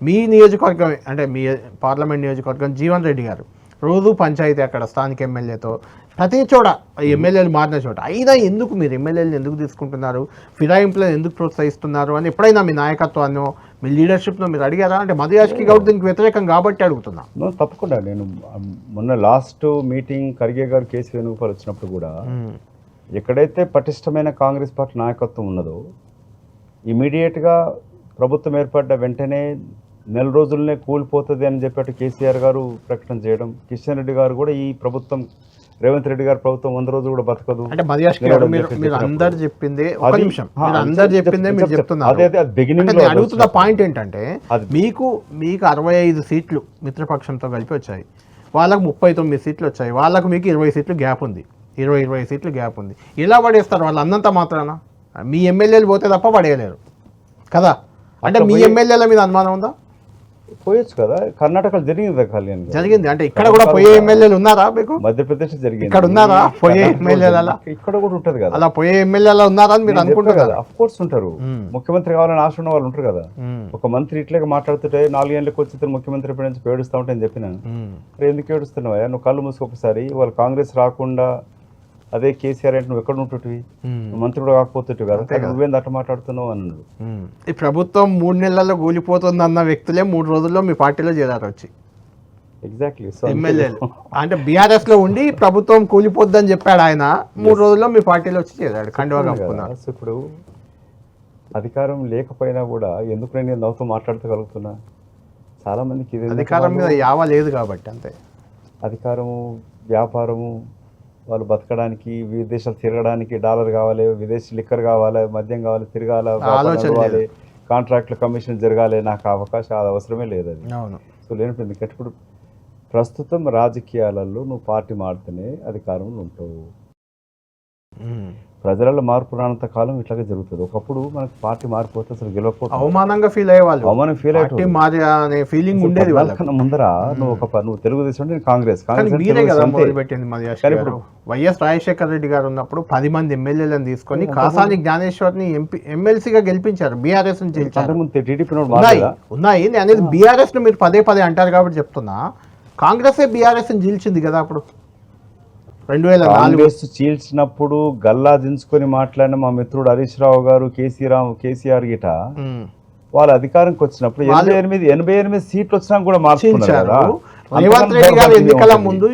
Speaker 1: మీ నియోజకవర్గం అంటే మీ పార్లమెంట్ నియోజకవర్గం జీవన్ రెడ్డి గారు రోజు పంచాయతీ అక్కడ స్థానిక ఎమ్మెల్యేతో ప్రతి చోట ఎమ్మెల్యేలు మారిన చోట అయినా ఎందుకు మీరు ఎమ్మెల్యేలను ఎందుకు తీసుకుంటున్నారు, ఫిరాయింపులను ఎందుకు ప్రోత్సహిస్తున్నారు అని ఎప్పుడైనా మీ నాయకత్వాన్ని, మీ లీడర్షిప్ను మీరు అడిగారా? అంటే మధుయాష్కి గౌడ్ దీనికి వ్యతిరేకం కాబట్టి అడుగుతున్నా.
Speaker 2: తప్పకుండా. నేను మొన్న లాస్ట్ మీటింగ్ ఖర్గే గారు కేసీ వేణుగోపాల్ వచ్చినప్పుడు కూడా ఎక్కడైతే పటిష్టమైన కాంగ్రెస్ పార్టీ నాయకత్వం ఉన్నదో, ఇమీడియట్గా ప్రభుత్వం ఏర్పడ్డ వెంటనే 4 రోజులనే కూలిపోతుంది అని చెప్పి కేసీఆర్ గారు ప్రకటన చేయడం, కిషన్ రెడ్డి గారు కూడా ఈ ప్రభుత్వం, రేవంత్ రెడ్డి గారి ప్రభుత్వం 100 రోజులు కూడా బతకదు అంటే అందరు చెప్పిందే. అడుగుతున్న
Speaker 1: పాయింట్ ఏంటంటే, మీకు 65 సీట్లు మిత్రపక్షంతో కలిపి వచ్చాయి, వాళ్ళకు 39 సీట్లు వచ్చాయి, వాళ్ళకు మీకు 20 సీట్లు గ్యాప్ ఉంది, 20 సీట్లు గ్యాప్ ఉంది. ఎలా పడేస్తారు వాళ్ళు అన్నంత మాత్రాన? మీ ఎమ్మెల్యేలు పోతే తప్ప పడేయలేరు కదా. అంటే మీ ఎమ్మెల్యేల మీద అనుమానం ఉందా?
Speaker 2: పోయొచ్చు కదా. కర్ణాటకలో జరిగింది. అంటే
Speaker 1: ఇక్కడ కూడా పోయే ఎమ్మెల్యేలు ఉన్నారా మీకు?
Speaker 2: మధ్యప్రదేశ్ జరిగింది.
Speaker 1: ఇక్కడ ఉన్నారా పోయే ఎమ్మెల్యేల?
Speaker 2: ఇక్కడ కూడా ఉంటది కదా.
Speaker 1: అలా పోయే ఎమ్మెల్యేలు ఉన్నారా అని మీరు అనుకుంటారు కదా?
Speaker 2: అఫ్ కోర్స్ ఉంటారు. ముఖ్యమంత్రి కావాలని ఆశ ఉన్న వాళ్ళు ఉంటారు కదా. ఒక మంత్రి ఇట్లాగా మాట్లాడుతుంటే 4 ఏళ్ళకి వచ్చి ముఖ్యమంత్రి ఎప్పటి నుంచి ఏడుస్తా ఉంటే అని చెప్పినాను. ఎందుకు ఏడుస్తున్నావా? నువ్వు కళ్ళు మూసుకోకసారి వాళ్ళు కాంగ్రెస్ రాకుండా అదే కేసీఆర్ అంటే నువ్వు ఎక్కడ ఉంటుంటివి, మంత్రుడు కాకపోతుంటివి కదా, నువ్వేంది అట్లా మాట్లాడుతున్నావు అన్నాడు.
Speaker 1: ఈ ప్రభుత్వం 3 నెలల్లో కూలిపోతుంది అన్న వ్యక్తులే 3 రోజుల్లో మీ పార్టీలో చేరారు వచ్చి.
Speaker 2: ఎగ్జాక్ట్లీ.
Speaker 1: ఎమ్మెల్యేలు అంటే బీఆర్ఎస్ లో ఉండి ప్రభుత్వం కూలిపోద్దని చెప్పాడు ఆయన, 3 రోజుల్లో మీ పార్టీలో వచ్చి చేరాడు.
Speaker 2: ఇప్పుడు అధికారం లేకపోయినా కూడా ఎందుకు నేను నవ్వుతూ మాట్లాడగలుగుతున్నా? చాలా మందికి ఇది
Speaker 1: అధికారం మీద యావ లేదు కాబట్టి. అంతే.
Speaker 2: అధికారము, వ్యాపారము, వాళ్ళు బతకడానికి, విదేశాలు తిరగడానికి డాలర్ కావాలి, విదేశీ లిక్కర్ కావాలి, మద్యం కావాలి, తిరగాలి, కాంట్రాక్ట్ల కమిషన్ జరగాలి. నాకు అవకాశం అది అవసరమే లేదు. అది సో లేనప్పుడు ఇప్పుడు ప్రస్తుతం రాజకీయాలలో నువ్వు పార్టీ మారితేనే అధికారంలో ఉంటావు. ప్రజలలో మార్పు రానంత కాలం ఇట్లాగే జరుగుతుంది. ఒకప్పుడు మనకి పార్టీ మారిపోతే అసలు గెలవకపోతే
Speaker 1: అవమానంగా ఫీల్ అయ్యేవాళ్ళు,
Speaker 2: అవమానం ఫీల్
Speaker 1: పార్టీ మారి అనే ఫీలింగ్ ఉండేది
Speaker 2: వాళ్ళకన్నా ముందర నువ్వు తెలుగుదేశం అంటే కాంగ్రెస్
Speaker 1: మీరే కదా మొదలు పెట్టింది. వైఎస్ రాజశేఖర రెడ్డి గారు ఉన్నప్పుడు 10 మంది ఎమ్మెల్యేలను తీసుకొని కాసాని జ్ఞానేశ్వర్ని ఎమ్మెల్సీగా గెలిపించారు, బీఆర్ఎస్ ని ఉన్నాయి. నేను అనేది బీఆర్ఎస్ ను మీరు పదే అంటారు కాబట్టి చెప్తున్నా, కాంగ్రెస్ బీఆర్ఎస్ ని గెలిచింది కదా అప్పుడు 2004
Speaker 2: చీల్చినప్పుడు. గల్లా దించుకొని మాట్లాడిన మా మిత్రుడు హరీష్ రావు గారు, కేసీఆర్ గిట వాళ్ళ అధికారంకి వచ్చినప్పుడు 88 సీట్లు వచ్చినా కూడా మార్చుకున్నారు.
Speaker 1: రేవంత్ రెడ్డి గారు ఎన్నికల ముందు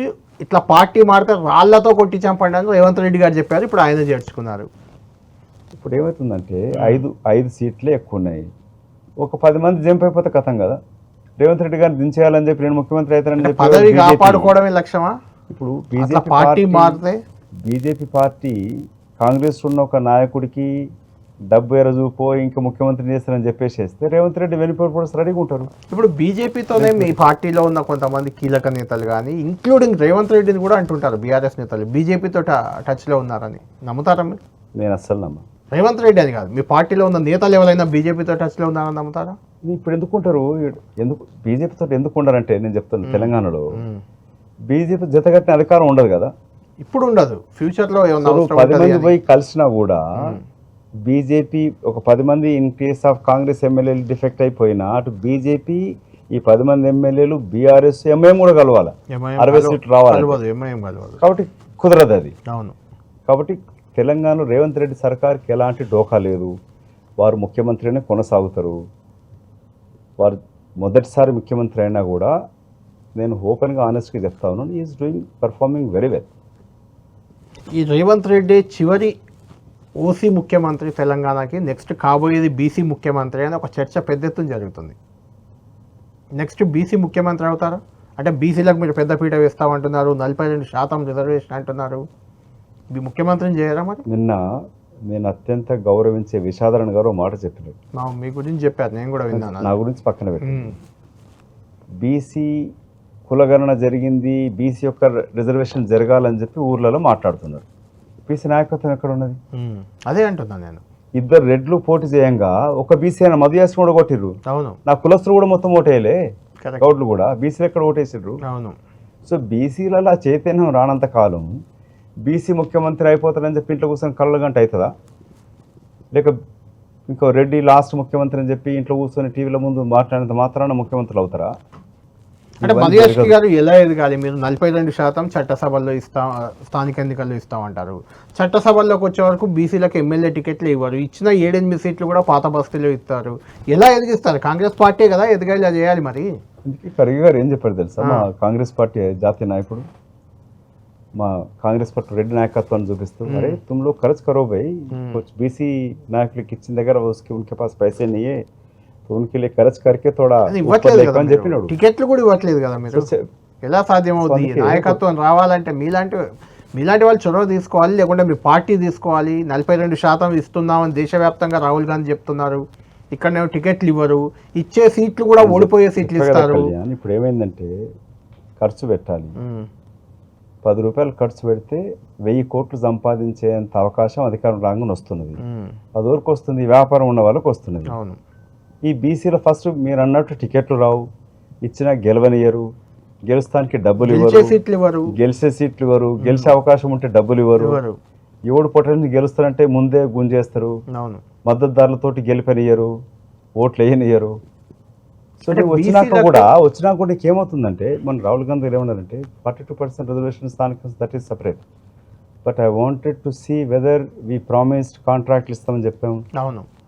Speaker 1: ఇట్లా పార్టీ మారితే రాళ్లతో కొట్టి చంపండి అని రేవంత్ రెడ్డి గారు చెప్పారు, ఇప్పుడు ఆయన చేర్చుకున్నారు.
Speaker 2: ఇప్పుడు ఏమవుతుందంటే 5 సీట్లే ఎక్కువ ఉన్నాయి, ఒక 10 మంది జంప్ అయిపోతే కథం కదా. రేవంత్ రెడ్డి గారిని దించేయాలని చెప్పి నేను ముఖ్యమంత్రి అవుతానని చెప్పి
Speaker 1: పదవి కాపాడుకోవడమే లక్ష్యమా?
Speaker 2: ఇప్పుడు బీజేపీ పార్టీ కాంగ్రెస్ ఉన్న ఒక నాయకుడికి డబ్బు ఎరజూపో ఇంకా ముఖ్యమంత్రి చేస్తారని చెప్పేసేస్తే రేవంత్ రెడ్డి వెనుకపోవడం రెడీగా ఉంటారు.
Speaker 1: ఇప్పుడు బీజేపీతోనే మీ పార్టీలో ఉన్న కొంతమంది కీలక నేతలు కానీ ఇంక్లూడింగ్ రేవంత్ రెడ్డిని కూడా అంటుంటారు బీఆర్ఎస్ నేతలు బీజేపీతో టచ్లో ఉన్నారని. నమ్ముతారా మీరు?
Speaker 2: నేను అస్సలు నమ్మను.
Speaker 1: రేవంత్ రెడ్డి అని కాదు, మీ పార్టీలో ఉన్న నేతలు ఎవరైనా బీజేపీతో టచ్లో ఉన్నారని నమ్ముతారా?
Speaker 2: ఇప్పుడు ఎందుకుంటారు? ఎందుకు బీజేపీతో ఎందుకు ఉండరంటే నేను చెప్తాను, తెలంగాణలో బీజేపీ జతగట్టిన అధికారం ఉండదు కదా,
Speaker 1: ఇప్పుడు ఉండదు, ఫ్యూచర్ లో
Speaker 2: 10 మంది పోయి కలిసినా కూడా బీజేపీ ఒక 10 మంది ఇన్ కేస్ ఆఫ్ కాంగ్రెస్ ఎమ్మెల్యేలు డిఫెక్ట్ అయిపోయినా అటు బీజేపీ ఈ 10 మంది ఎమ్మెల్యేలు బీఆర్ఎస్ ఎంఐఎం కూడా కలవాలి, 60 సీట్లు రావాలి. కాబట్టి కుదరదు అది.
Speaker 1: అవును.
Speaker 2: కాబట్టి తెలంగాణలో రేవంత్ రెడ్డి సర్కార్కి ఎలాంటి డోకా లేదు, వారు ముఖ్యమంత్రినే కొనసాగుతారు. వారు మొదటిసారి ముఖ్యమంత్రి అయినా కూడా నేను ఓపెన్గా ఆనెస్ట్గా చెప్తా ఉన్నాను, is doing performing very well.
Speaker 1: ఈ రేవంత్ రెడ్డి చివరి ఓసీ ముఖ్యమంత్రి తెలంగాణకి, నెక్స్ట్ కాబోయేది బీసీ ముఖ్యమంత్రి అని ఒక చర్చ పెద్ద ఎత్తున జరుగుతుంది. నెక్స్ట్ బీసీ ముఖ్యమంత్రి అవుతారా? అంటే బీసీలకు మీరు పెద్దపీట వేస్తామంటున్నారు, 42% రిజర్వేషన్ అంటున్నారు, మీ ముఖ్యమంత్రిని చేయరా? మరి
Speaker 2: నిన్న నేను అత్యంత గౌరవించే విషాదరణ గారు మాట చెప్పినాడు,
Speaker 1: మీ గురించి చెప్పారు, నేను కూడా విన్నాను.
Speaker 2: నా గురించి పక్కన పెట్టి బీసీ కులగణన జరిగింది, బీసీ యొక్క రిజర్వేషన్ జరగాలని చెప్పి ఊర్లలో మాట్లాడుతున్నారు. బీసీ నాయకత్వం ఎక్కడ ఉన్నది?
Speaker 1: అదే అంటున్నాను నేను.
Speaker 2: 2 రెడ్లు పోటీ చేయంగా ఒక బీసీ అయినా మధుయాసి కూడా కొట్టిర్రు.
Speaker 1: అవును.
Speaker 2: నా కులస్తులు కూడా మొత్తం ఓటేయలే, గౌడ్లు కూడా బీసీలు ఎక్కడ ఓటేసిర్రు.
Speaker 1: అవును.
Speaker 2: సో బీసీలలో ఆ చైతన్యం రానంత కాలం బీసీ ముఖ్యమంత్రి అయిపోతారని చెప్పి ఇంట్లో కూర్చొని కళ్ళ గంట అవుతుందా? లేక ఇంకో రెడ్డి లాస్ట్ ముఖ్యమంత్రి అని చెప్పి ఇంట్లో కూర్చొని టీవీల ముందు మాట్లాడినంత మాత్రాన ముఖ్యమంత్రులు అవుతారా?
Speaker 1: అంటే మధుయాష్కి గారు ఎలా ఎదగాలి? మీరు 42% చట్టసభల్లో స్థానిక ఎన్నికల్లో ఇస్తామంటారు, చట్టసభల్లోకి వచ్చే వరకు బీసీలకు ఎమ్మెల్యే టికెట్లు ఇవ్వరు, ఇచ్చిన 7-8 సీట్లు కూడా పాత బస్తీలో ఇస్తారు, ఎలా ఎదిగిస్తారు? కాంగ్రెస్ పార్టీ కదా ఎదగాలి, అది చేయాలి. మరి
Speaker 2: ఖర్గే గారు ఏం చెప్పారు తెలుసా? మా కాంగ్రెస్ పార్టీ జాతీయ నాయకుడు, మా కాంగ్రెస్ పార్టీ రెడ్డి నాయకత్వాన్ని చూపిస్తూ అరే తుమ్లో ఖర్చు కరో భాయ్, బీసీ నాయకులకి ఇచ్చిన దగ్గర ఉన్కే పాస్ పైసే నీయే, ఉనికి ఖర్చు కరికే తోడా అని చెప్పినాడు.
Speaker 1: టికెట్లు కూడా ఇవ్వట్లేదు కదా మీరు, ఎలా సాధ్యం అవుతుంది? నాయకత్వం రావాలంటే మీలాంటి వాళ్ళు చొరవ తీసుకోవాలి, లేకుంటే మీ పార్టీ తీసుకోవాలి. 42% ఇస్తున్నామని దేశవ్యాప్తంగా రాహుల్ గాంధీ చెప్తున్నారు, ఇక్కడ టికెట్లు ఇవ్వరు, ఇచ్చే సీట్లు కూడా ఓడిపోయే సీట్లు ఇస్తారు.
Speaker 2: ఇప్పుడు ఏమైందంటే ఖర్చు పెట్టాలి, 10 రూపాయలు ఖర్చు పెడితే 1000 కోట్లు సంపాదించేంత అవకాశం అధికారం రాగానే వస్తున్నది. అది వరకు వస్తుంది, వ్యాపారం ఉన్న వాళ్ళకి వస్తున్నది. ఈ బీసీలో ఫస్ట్ మీరు అన్నట్టు టికెట్లు రావు, ఇచ్చినా గెలవనియరు, గెలుస్తానికి డబ్బులు ఇవ్వరు, గెలిచే సీట్లు ఇవ్వరు, గెలిచే అవకాశం ఉంటే డబ్బులు ఇవ్వరు, ఎవడు పొట్టని గెలుస్తారంటే ముందే గుంజేస్తారు, మద్దతుదారులతోటి గెలిపనియరు, ఓట్లు వేయనియరు. సో వచ్చినాక కూడా ఏమవుతుందంటే మన రాహుల్ గాంధీ గారు ఏమన్నారంటే 42% రిజర్వేషన్ స్థానిక, that is separate, but I wanted to see whether we promised కాంట్రాక్ట్లు ఇస్తామని చెప్పాము,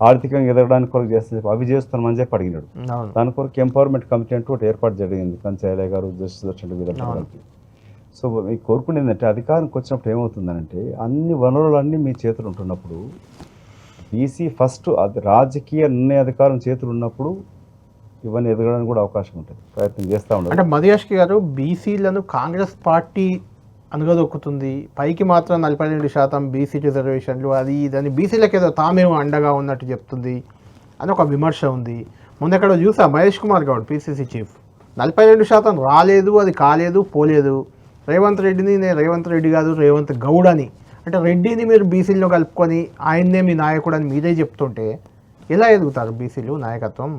Speaker 2: ఆర్థికంగా ఎదగడానికి కొరకు చేస్తే అవి చేస్తున్నామని చెప్పి అడిగినాడు. దాని కొరకు ఎంపవర్మెంట్ కమిటీ అంటూ ఒకటి ఏర్పాటు జరిగింది, కంచాయలే గారు, జస్టిస్ వీళ్ళకి. సో మీకు కోరుకునేది ఏంటంటే అధికారానికి వచ్చినప్పుడు ఏమవుతుందనంటే అన్ని వనరులన్నీ మీ చేతులు ఉంటున్నప్పుడు, బీసీ ఫస్ట్ అది రాజకీయ నిర్ణయ అధికారం చేతులు ఉన్నప్పుడు ఇవన్నీ ఎదగడానికి కూడా అవకాశం ఉంటుంది, ప్రయత్నం చేస్తూ ఉంటారు.
Speaker 1: అంటే మధుయాష్కి గారు బీసీలను కాంగ్రెస్ పార్టీ అనుగదొక్కుతుంది, పైకి మాత్రం 42% బీసీ రిజర్వేషన్లు అది ఇదని బీసీలకు ఏదో తామేమో అండగా ఉన్నట్టు చెప్తుంది అని ఒక విమర్శ ఉంది. ముందు ఎక్కడ చూసా మహేష్ కుమార్ గౌడ్ పీసీసీ చీఫ్ 42% రాలేదు, అది కాలేదు, పోలేదు, రేవంత్ రెడ్డిని నేను రేవంత్ రెడ్డి కాదు రేవంత్ గౌడ్ అని అంటే రెడ్డిని మీరు బీసీలో కలుపుకొని ఆయన్నే మీ నాయకుడు అని మీరే చెప్తుంటే ఎలా ఎదుగుతారు బీసీలు నాయకత్వం?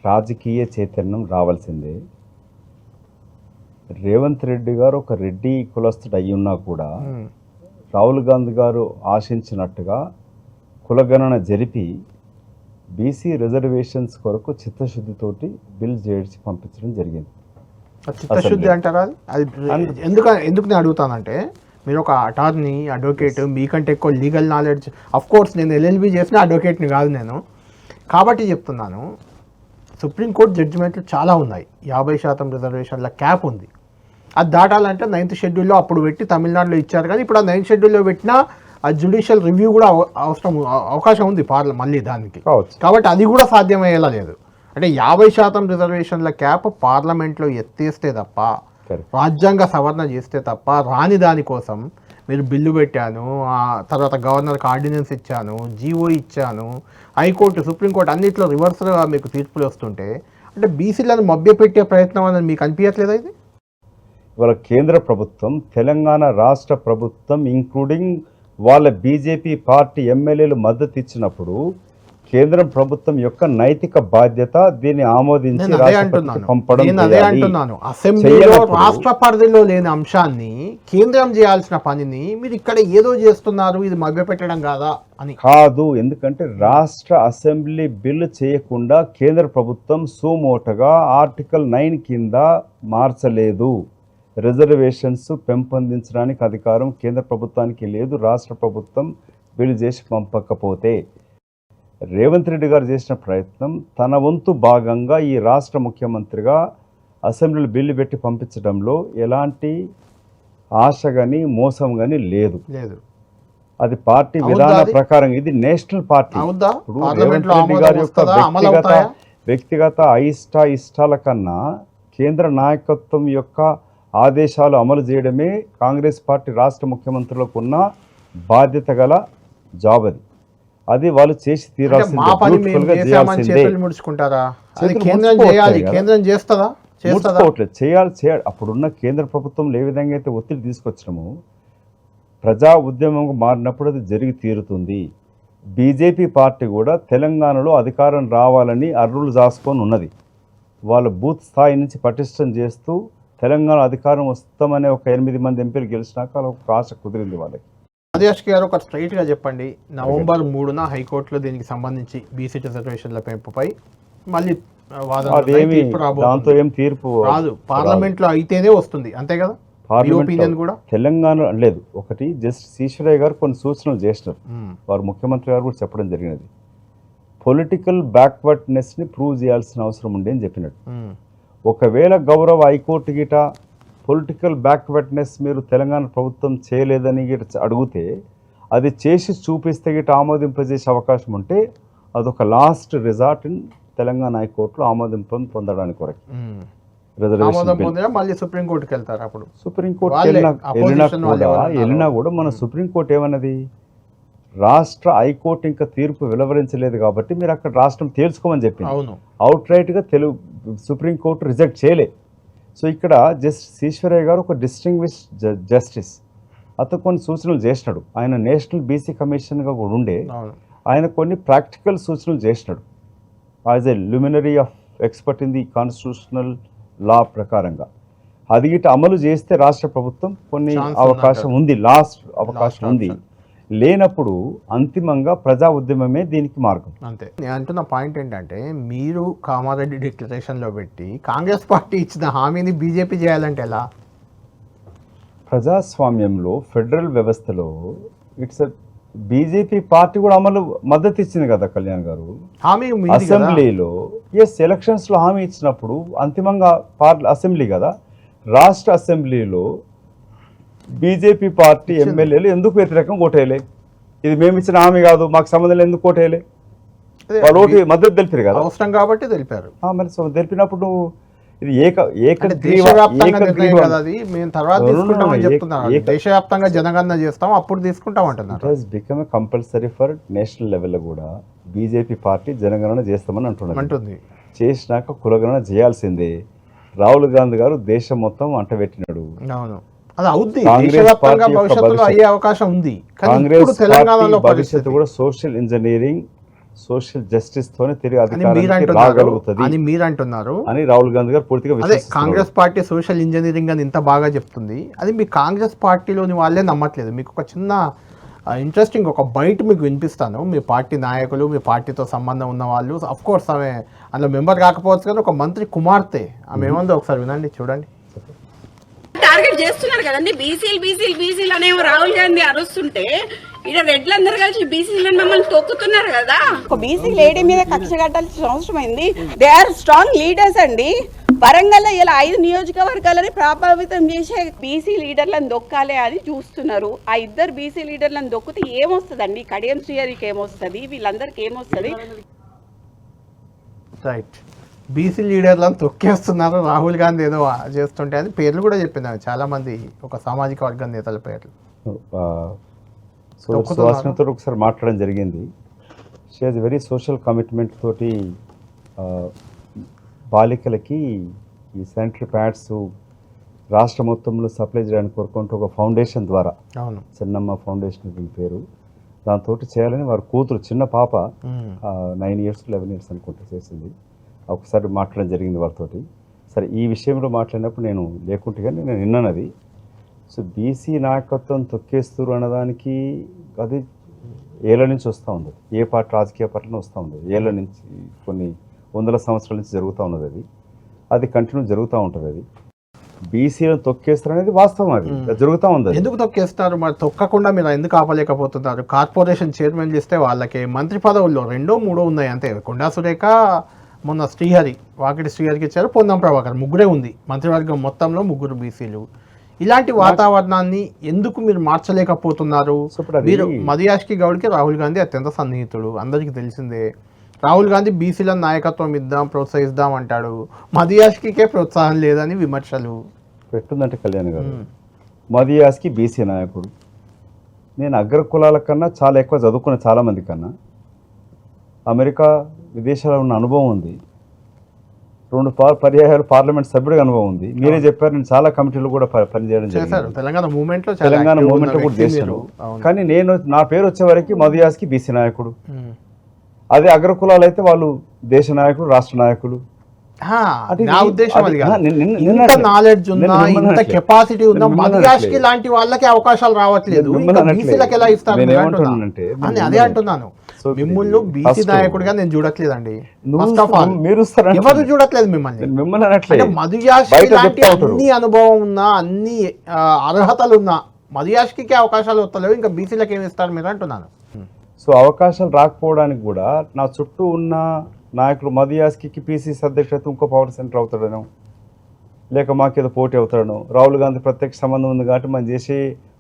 Speaker 2: రాజకీయ చైతన్యం రావాల్సిందే. రేవంత్ రెడ్డి గారు ఒక రెడ్డి కులస్తుడు అయి ఉన్నా కూడా రాహుల్ గాంధీ గారు ఆశించినట్టుగా కులగణన జరిపి బీసీ రిజర్వేషన్స్ కొరకు చిత్తశుద్ధితోటి బిల్ చేసి పంపించడం జరిగింది.
Speaker 1: చిత్తశుద్ధి అంటారా? అది ఎందుకు నేను అడుగుతానంటే, మీరు ఒక అటార్నీ, అడ్వకేట్, మీకంటే ఎక్కువ లీగల్ నాలెడ్జ్. అఫ్ కోర్స్ నేను ఎల్ఎల్బి చేసిన అడ్వకేట్ని కాదు నేను, కాబట్టి చెప్తున్నాను. సుప్రీంకోర్టు జడ్జిమెంట్లు చాలా ఉన్నాయి. 50% రిజర్వేషన్ల క్యాప్ ఉంది. అది దాటాలంటే 9th షెడ్యూల్లో అప్పుడు పెట్టి తమిళనాడులో ఇచ్చారు, కానీ ఇప్పుడు ఆ 9th షెడ్యూల్లో పెట్టినా ఆ జ్యుడిషియల్ రివ్యూ కూడా అవకాశం ఉంది మళ్ళీ దానికి. కాబట్టి అది కూడా సాధ్యమయ్యేలా లేదు. అంటే 50% రిజర్వేషన్ల క్యాప్ పార్లమెంట్లో ఎత్తేస్తే తప్ప, రాజ్యాంగ సవరణ చేస్తే తప్ప రాని దానికోసం మీరు బిల్లు పెట్టాను, తర్వాత గవర్నర్కి ఆర్డినెన్స్ ఇచ్చాను, జీవో ఇచ్చాను, హైకోర్టు, సుప్రీంకోర్టు అన్నింటిలో రివర్స్గా మీకు తీర్పులు వస్తుంటే, అంటే బీసీలను మభ్యపెట్టే ప్రయత్నం అనేది మీకు అనిపించట్లేదా? ఇది
Speaker 2: ఇవాళ కేంద్ర ప్రభుత్వం, తెలంగాణ రాష్ట్ర ప్రభుత్వం ఇంక్లూడింగ్ వాళ్ళ బీజేపీ పార్టీ ఎమ్మెల్యేలు మద్దతు ఇచ్చినప్పుడు కేంద్ర ప్రభుత్వం యొక్క నైతిక బాధ్యత దీన్ని ఆమోదించి పంపడం.
Speaker 1: అదే అంటున్నాను, అసెంబ్లీలో రాష్ట్ర పరిధిలో లేని అంశాన్ని కేంద్రం చేయాల్సిన పనిని మీరు ఇక్కడ ఏదో చేస్తున్నారు, ఇది మభ్యపెట్టడం కాదా అని.
Speaker 2: కాదు, ఎందుకంటే రాష్ట్ర అసెంబ్లీ బిల్లు చేయకుండా కేంద్ర ప్రభుత్వం సుమోటగా ఆర్టికల్ 9 కింద మార్చలేదు. రిజర్వేషన్స్ పెంపొందించడానికి అధికారం కేంద్ర ప్రభుత్వానికి లేదు. రాష్ట్ర ప్రభుత్వం బిల్లు చేసి పంపకపోతే రేవంత్ రెడ్డి గారు చేసిన ప్రయత్నం, తన వంతు భాగంగా ఈ రాష్ట్ర ముఖ్యమంత్రిగా అసెంబ్లీలో బిల్లు పెట్టి పంపించడంలో ఎలాంటి ఆశ కానీ మోసం కానీ లేదు. అది పార్టీ విధాన ప్రకారం, ఇది నేషనల్ పార్టీ. ఇప్పుడు రేవంత్ రెడ్డి గారి యొక్క వ్యక్తిగత ఇష్టాల కన్నా కేంద్ర నాయకత్వం యొక్క ఆదేశాలు అమలు చేయడమే కాంగ్రెస్ పార్టీ రాష్ట్ర ముఖ్యమంత్రులకు ఉన్న బాధ్యత గల జాబ్. అది వాళ్ళు చేసి తీరాల్సిందే. చేయాలి. అప్పుడున్న కేంద్ర ప్రభుత్వంలో ఏ విధంగా అయితే ఒత్తిడి తీసుకొచ్చినామో, ప్రజా ఉద్యమంగా మారినప్పుడు అది జరిగి తీరుతుంది. బీజేపీ పార్టీ కూడా తెలంగాణలో అధికారం రావాలని అర్రులు దాసుకొని ఉన్నది. వాళ్ళ బూత్ స్థాయి నుంచి పటిష్టం చేస్తూ తెలంగాణ అధికారం వస్తామనే ఒక 8 మంది ఎంపీలు గెలిచినాక ఒక ఆశ కుదిరింది వాళ్ళకి.
Speaker 1: ఆదేశ్ గారు, ఒక స్ట్రైట్గా చెప్పండి, నవంబర్ 3న హైకోర్టులో దీనికి సంబంధించి బీసీ రిజర్వేషన్ల పెంపుపై మళ్ళీ
Speaker 2: దాంతో ఏం తీర్పు
Speaker 1: రాదు, పార్లమెంట్లో అయితేనే వస్తుంది, అంతే కదా? కూడా
Speaker 2: తెలంగాణ లేదు. ఒకటి జస్టిస్ ఈశ్వరయ్య గారు కొన్ని సూచనలు చేసినారు, వారు ముఖ్యమంత్రి గారు కూడా చెప్పడం జరిగినది. పొలిటికల్ బ్యాక్వర్డ్నెస్ని ప్రూవ్ చేయాల్సిన అవసరం ఉండే అని చెప్పినట్టు. ఒకవేళ గౌరవ హైకోర్టు గిట పొలిటికల్ బ్యాక్వర్డ్నెస్ మీరు తెలంగాణ ప్రభుత్వం చేయలేదని గిట అడిగితే, అది చేసి చూపిస్తే గిట ఆమోదింపజేసే అవకాశం ఉంటే అదొక లాస్ట్ రిజార్ట్ ఇన్ తెలంగాణ హైకోర్టులో ఆమోదింపం పొందడానికి వరకు
Speaker 1: మళ్ళీ సుప్రీంకోర్టుకి వెళ్తారు. అప్పుడు
Speaker 2: సుప్రీంకోర్టు వెళ్ళినా కూడా మన సుప్రీంకోర్టు ఏమన్నది, రాష్ట్ర హైకోర్టు ఇంకా తీర్పు వెలువరించలేదు కాబట్టి మీరు అక్కడ రాష్ట్రం తేల్చుకోమని చెప్పింది. అవుట్ రైట్గా సుప్రీంకోర్టు రిజెక్ట్ చేయలే. సో ఇక్కడ జస్టిస్ ఈశ్వరయ్య గారు ఒక డిస్టింగ్విష్ జస్టిస్, అతను కొన్ని సూచనలు చేసినాడు. ఆయన నేషనల్ బీసీ కమిషన్గా కూడా ఉండే ఆయన కొన్ని ప్రాక్టికల్ సూచనలు చేసినాడు as a luminary of expert in the constitutional law ప్రకారంగా. అది గిట్ట అమలు చేస్తే రాష్ట్ర ప్రభుత్వం కొన్ని అవకాశం ఉంది, లాస్ట్ అవకాశం ఉంది. లేనప్పుడు అంతిమంగా ప్రజా ఉద్యమమే దీనికి మార్గం.
Speaker 1: అంతే. నేను అంటున్న పాయింట్ ఏంటంటే, మీరు కామారెడ్డి డిక్లరేషన్లో పెట్టి కాంగ్రెస్ పార్టీ ఇచ్చిన హామీని బీజేపీ చేయాలంటే ఎలా?
Speaker 2: ప్రజాస్వామ్యంలో ఫెడరల్ వ్యవస్థలో ఇట్స్ బీజేపీ పార్టీ కూడా అమలు మద్దతు ఇచ్చింది కదా కళ్యాణ్ గారు.
Speaker 1: హామీ
Speaker 2: అసెంబ్లీలో ఎలక్షన్స్లో హామీ ఇచ్చినప్పుడు అంతిమంగా అసెంబ్లీ కదా, రాష్ట్ర అసెంబ్లీలో బీజేపీ పార్టీ ఎమ్మెల్యేలు ఎందుకు వ్యతిరేకంగా ఓటేయలే? ఇది మేము ఇచ్చిన హామీ కాదు, మాకు సంబంధం ఎందుకు ఓటేయలే? వాళ్ళు ఓటు మద్దతు తెలిపారు కదా,
Speaker 1: అవసరం కాబట్టి తెలిపారు.
Speaker 2: మరి తెలిపినప్పుడు ఇది
Speaker 1: దేశవ్యాప్తంగా జనగణన చేస్తాం, అప్పుడు తీసుకుంటాం అంటున్నారు.
Speaker 2: బికమ్ కంపల్సరీ ఫర్ నేషనల్ లెవెల్లో కూడా బీజేపీ పార్టీ జనగణన చేస్తామని అంటుంది. చేసినాక కులగణన చేయాల్సిందే. రాహుల్ గాంధీ గారు దేశం మొత్తం అంటబెట్టినాడు.
Speaker 1: అది అవుద్ది,
Speaker 2: కాంగ్రెస్
Speaker 1: దేశవ్యాప్తంగా
Speaker 2: పార్టీ యొక్క
Speaker 1: భవిష్యత్తులో
Speaker 2: భవిష్యత్తు.
Speaker 1: అయ్యే అవకాశం ఉంది. కానీ
Speaker 2: కాంగ్రెస్
Speaker 1: ఇప్పుడు తెలంగాణలో
Speaker 2: పార్టీ భవిష్యత్తు
Speaker 1: పరిస్థితి
Speaker 2: కూడా సోషల్ ఇంజనీరింగ్, సోషల్ జస్టిస్ తోనే తిరిగి
Speaker 1: అని మీరు
Speaker 2: అధికారానికి
Speaker 1: అంటున్నారు
Speaker 2: రాగలుగుతుంది
Speaker 1: అని మీరు అంటున్నారు.
Speaker 2: అని రాహుల్ గాంధీ గారు పూర్తిగా
Speaker 1: అదే
Speaker 2: విశ్వసిస్తున్నారు.
Speaker 1: కాంగ్రెస్ పార్టీ సోషల్ ఇంజనీరింగ్ అని ఇంత బాగా చెప్తుంది, అది మీ కాంగ్రెస్ పార్టీలోని వాళ్ళే నమ్మట్లేదు. మీకు ఒక చిన్న ఇంట్రెస్టింగ్ ఒక బయట మీకు వినిపిస్తాను. మీ పార్టీ నాయకులు, మీ పార్టీతో సంబంధం ఉన్న వాళ్ళు, అఫ్ కోర్స్ ఆమె అందులో మెంబర్ కాకపోవచ్చు కానీ ఒక మంత్రి కుమార్తె, ఆమె ఏముందో ఒకసారి వినండి, చూడండి.
Speaker 3: టార్గెట్ చేస్తున్నారు కదండి, బీసీలు అనేమో రాహుల్ గాంధీ అరుస్తుంటే ఇక్కడ రెడ్లందరూ కలిసి బీసీలను మమ్మల్ని తొక్కుతున్నారు కదా.
Speaker 4: ఒక బీసీ లేడీ మీద కక్ష కట్టాల్సిన అవసరం అయింది. దే ఆర్ స్ట్రాంగ్ లీడర్స్ అండి. వరంగల్లో ఇలా 5 నియోజకవర్గాలని ప్రభావితం చేసే బీసీ లీడర్లను దొక్కాలి అని చూస్తున్నారు. ఆ 2 బీసీ లీడర్లను దొక్కితే ఏమొస్తుందండి? కడియం శ్రీహరికి ఏమొస్తుంది, వీళ్ళందరికీ ఏమొస్తుంది?
Speaker 1: రైట్, బీసీ లీడర్లను తొక్కేస్తున్నారు రాహుల్ గాంధీ ఏదో చేస్తుంటే అని పేర్లు కూడా చెప్పింది ఆమె, చాలా మంది ఒక సామాజిక వర్గం నేతల పేర్లు.
Speaker 2: సుహాసినితో ఒకసారి మాట్లాడడం జరిగింది. She has very social commitment తోటి బాలికలకి ఈ శానిటరీ ప్యాడ్స్ రాష్ట్ర మొత్తంలో సప్లై చేయడానికి కోరుకుంటూ ఒక ఫౌండేషన్ ద్వారా,
Speaker 1: అవును,
Speaker 2: చిన్నమ్మ ఫౌండేషన్ దీని పేరు, దాంతో చేయాలని వారి కూతురు చిన్న పాప 9 years 11 years అనుకుంటే చేసింది. ఒకసారి మాట్లాడడం జరిగింది వాళ్ళతోటి. సరే, ఈ విషయంలో మాట్లాడినప్పుడు నేను లేకుంటే కానీ నేను విన్నానది. సో బీసీ నాయకత్వం తొక్కేస్తారు అన్నదానికి అది ఏళ్ళ నుంచి వస్తూ ఉంది. ఏ పార్టీ రాజకీయ పార్టీలో వస్తూ ఉంది, ఏళ్ళ నుంచి కొన్ని వందల సంవత్సరాల నుంచి జరుగుతూ ఉన్నది. అది కంటిన్యూ జరుగుతూ ఉంటుంది. అది బీసీలను తొక్కేస్తారు అనేది వాస్తవం, అది జరుగుతూ ఉంది.
Speaker 1: ఎందుకు తొక్కేస్తారు మరి? తొక్కకుండా మీరు ఎందుకు ఆపలేకపోతున్నారు? కార్పొరేషన్ చైర్మన్లు ఇస్తే వాళ్ళకి మంత్రి పదవుల్లో 2, 3 ఉన్నాయి అంతే. కొండా సురేఖ, మొన్న శ్రీహరి, వాకిటి శ్రీహరికి ఇచ్చారు, పొన్నం ప్రభాకర్, 3 ఉంది మంత్రివర్గం మొత్తంలో, 3 బీసీలు. ఇలాంటి వాతావరణాన్ని ఎందుకు మీరు మార్చలేకపోతున్నారు? మీరు మదియాష్కి గౌడ్కి రాహుల్ గాంధీ అత్యంత సన్నిహితుడు, అందరికీ తెలిసిందే. రాహుల్ గాంధీ బీసీల నాయకత్వం ఇద్దాం, ప్రోత్సహిద్దాం అంటాడు. మదియాష్కే ప్రోత్సాహం లేదని విమర్శలు
Speaker 2: పెట్టుందంటే కళ్యాణ్ గారు. మదియాస్కి బీసీ నాయకుడు. నేను అగ్ర కులాల కన్నా చాలా ఎక్కువ చదువుకున్న చాలామంది కన్నా అమెరికా విదేశాల్లో ఉన్న అనుభవం ఉంది. 2 పర్యాయాలు పార్లమెంట్ సభ్యుడిగా అనుభవం ఉంది. మీరే చెప్పారు, నేను చాలా కమిటీలు కూడా పనిచేయడం జరిగింది.
Speaker 1: తెలంగాణ మూవ్మెంట్లో
Speaker 2: కూడా చేశాను. కానీ నేను నా పేరు వచ్చే వరకు మదియాస్కి బీసీ నాయకుడు. అదే అగ్ర కులాలు అయితే వాళ్ళు దేశ నాయకులు, రాష్ట్ర నాయకులు.
Speaker 1: నా ఉద్దేశం అది కాదు. ఇంత నాలెడ్జ్ ఉన్నా, ఇంత కెపాసిటీ ఉన్నా మదియాష్కి లాంటి వాళ్ళకి అవకాశాలు రావట్లేదు. బీసీలకు ఎలా ఇస్తారు? అదే అంటున్నాను. మిమ్మల్ని బీసీ నాయకుడిగా నేను చూడట్లేదండి.
Speaker 2: మీరు
Speaker 1: ఎవరు చూడట్లేదు మిమ్మల్ని. మదియాష్కి లాంటి అన్ని అనుభవం ఉన్నా, అన్ని అర్హతలు ఉన్నా మదియాష్కి అవకాశాలు వస్తలేవు, ఇంకా బీసీలకు ఏమి ఇస్తారు మీరు అంటున్నాను.
Speaker 2: సో అవకాశాలు రాకపోవడానికి కూడా నా చుట్టూ ఉన్న నాయకులు మదియాస్కి పీసీసీ అధ్యక్షత ఇంకో పవర్ సెంటర్ అవుతాడనో, లేక మాకేదో పోటీ అవుతాడనో, రాహుల్ గాంధీ ప్రత్యక్ష సంబంధం ఉంది కాబట్టి మనం చేసే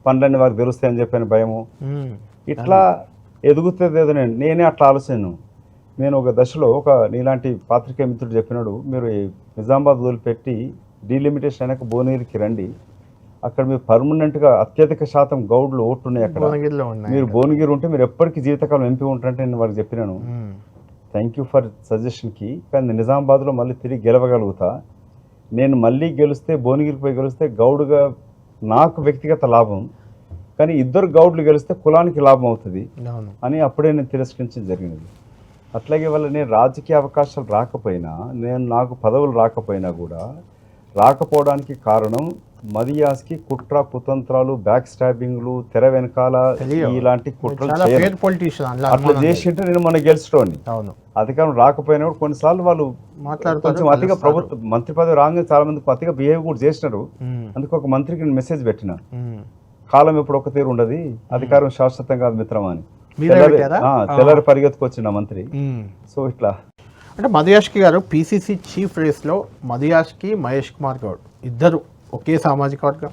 Speaker 2: పనులన్నీ వారికి తెలుస్తాయని చెప్పని భయము, ఇట్లా ఎదుగుతుంది ఏదో. నేనే అట్లా ఆలోచన. నేను ఒక దశలో నీలాంటి పాత్రికేయ మిత్రుడు చెప్పినాడు, మీరు నిజామాబాద్ వదిలిపెట్టి డీలిమిటేషన్ అయినాక భువనగిరికి రండి, అక్కడ మీరు పర్మనెంట్గా అత్యధిక శాతం గౌడ్లు ఓట్లున్నాయి అక్కడ, మీరు భువనగిరి ఉంటే మీరు ఎప్పటికీ జీవితకాలం ఎంపీ ఉంటారంటే నేను వాళ్ళకి చెప్పినాను. థ్యాంక్ యూ ఫర్ సజెషన్కి. కానీ నిజామాబాద్లో మళ్ళీ తిరిగి గెలవగలుగుతా. నేను మళ్ళీ గెలిస్తే, భువనగిరికి పోయి గెలిస్తే గౌడుగా నాకు వ్యక్తిగత లాభం, కానీ 2 గౌడ్లు గెలిస్తే కులానికి లాభం అవుతుంది అని అప్పుడే నేను తిరస్కరించడం జరిగినది. అట్లాగే వల్ల నేను రాజకీయ అవకాశాలు రాకపోయినా, నాకు పదవులు రాకపోయినా కూడా రాకపోవడానికి కారణం మదియాస్కి కుట్ర కుతంత్రాలు, బ్యాక్ స్టాబింగ్లు, తెర వెనకాల ఇలాంటి కుట్రలు అట్లా చేసింటే నేను మొన్న గెలిచటోని. అధికారం రాకపోయినా కూడా కొన్నిసార్లు వాళ్ళు కొంచెం అతిగా ప్రభుత్వ మంత్రి పదవి రాగానే చాలా మందికి అతిగా బిహేవ్ కూడా చేసినారు. అందుకు ఒక మంత్రికి నేను మెసేజ్ పెట్టిన, కాలం ఎప్పుడు ఒక తీరు ఉండదు, అధికారం శాశ్వతం కాదు మిత్రమా అని. తెల్లారి పరిగెత్తుకొచ్చిన మంత్రి. సో ఇట్లా
Speaker 1: అంటే మదియాష్కి గారు పీసీసీ చీఫ్ రేస్లో మదియాష్కి మహేష్ కుమార్ గౌడ్ ఇద్దరు ఒకే సామాజిక వర్గం,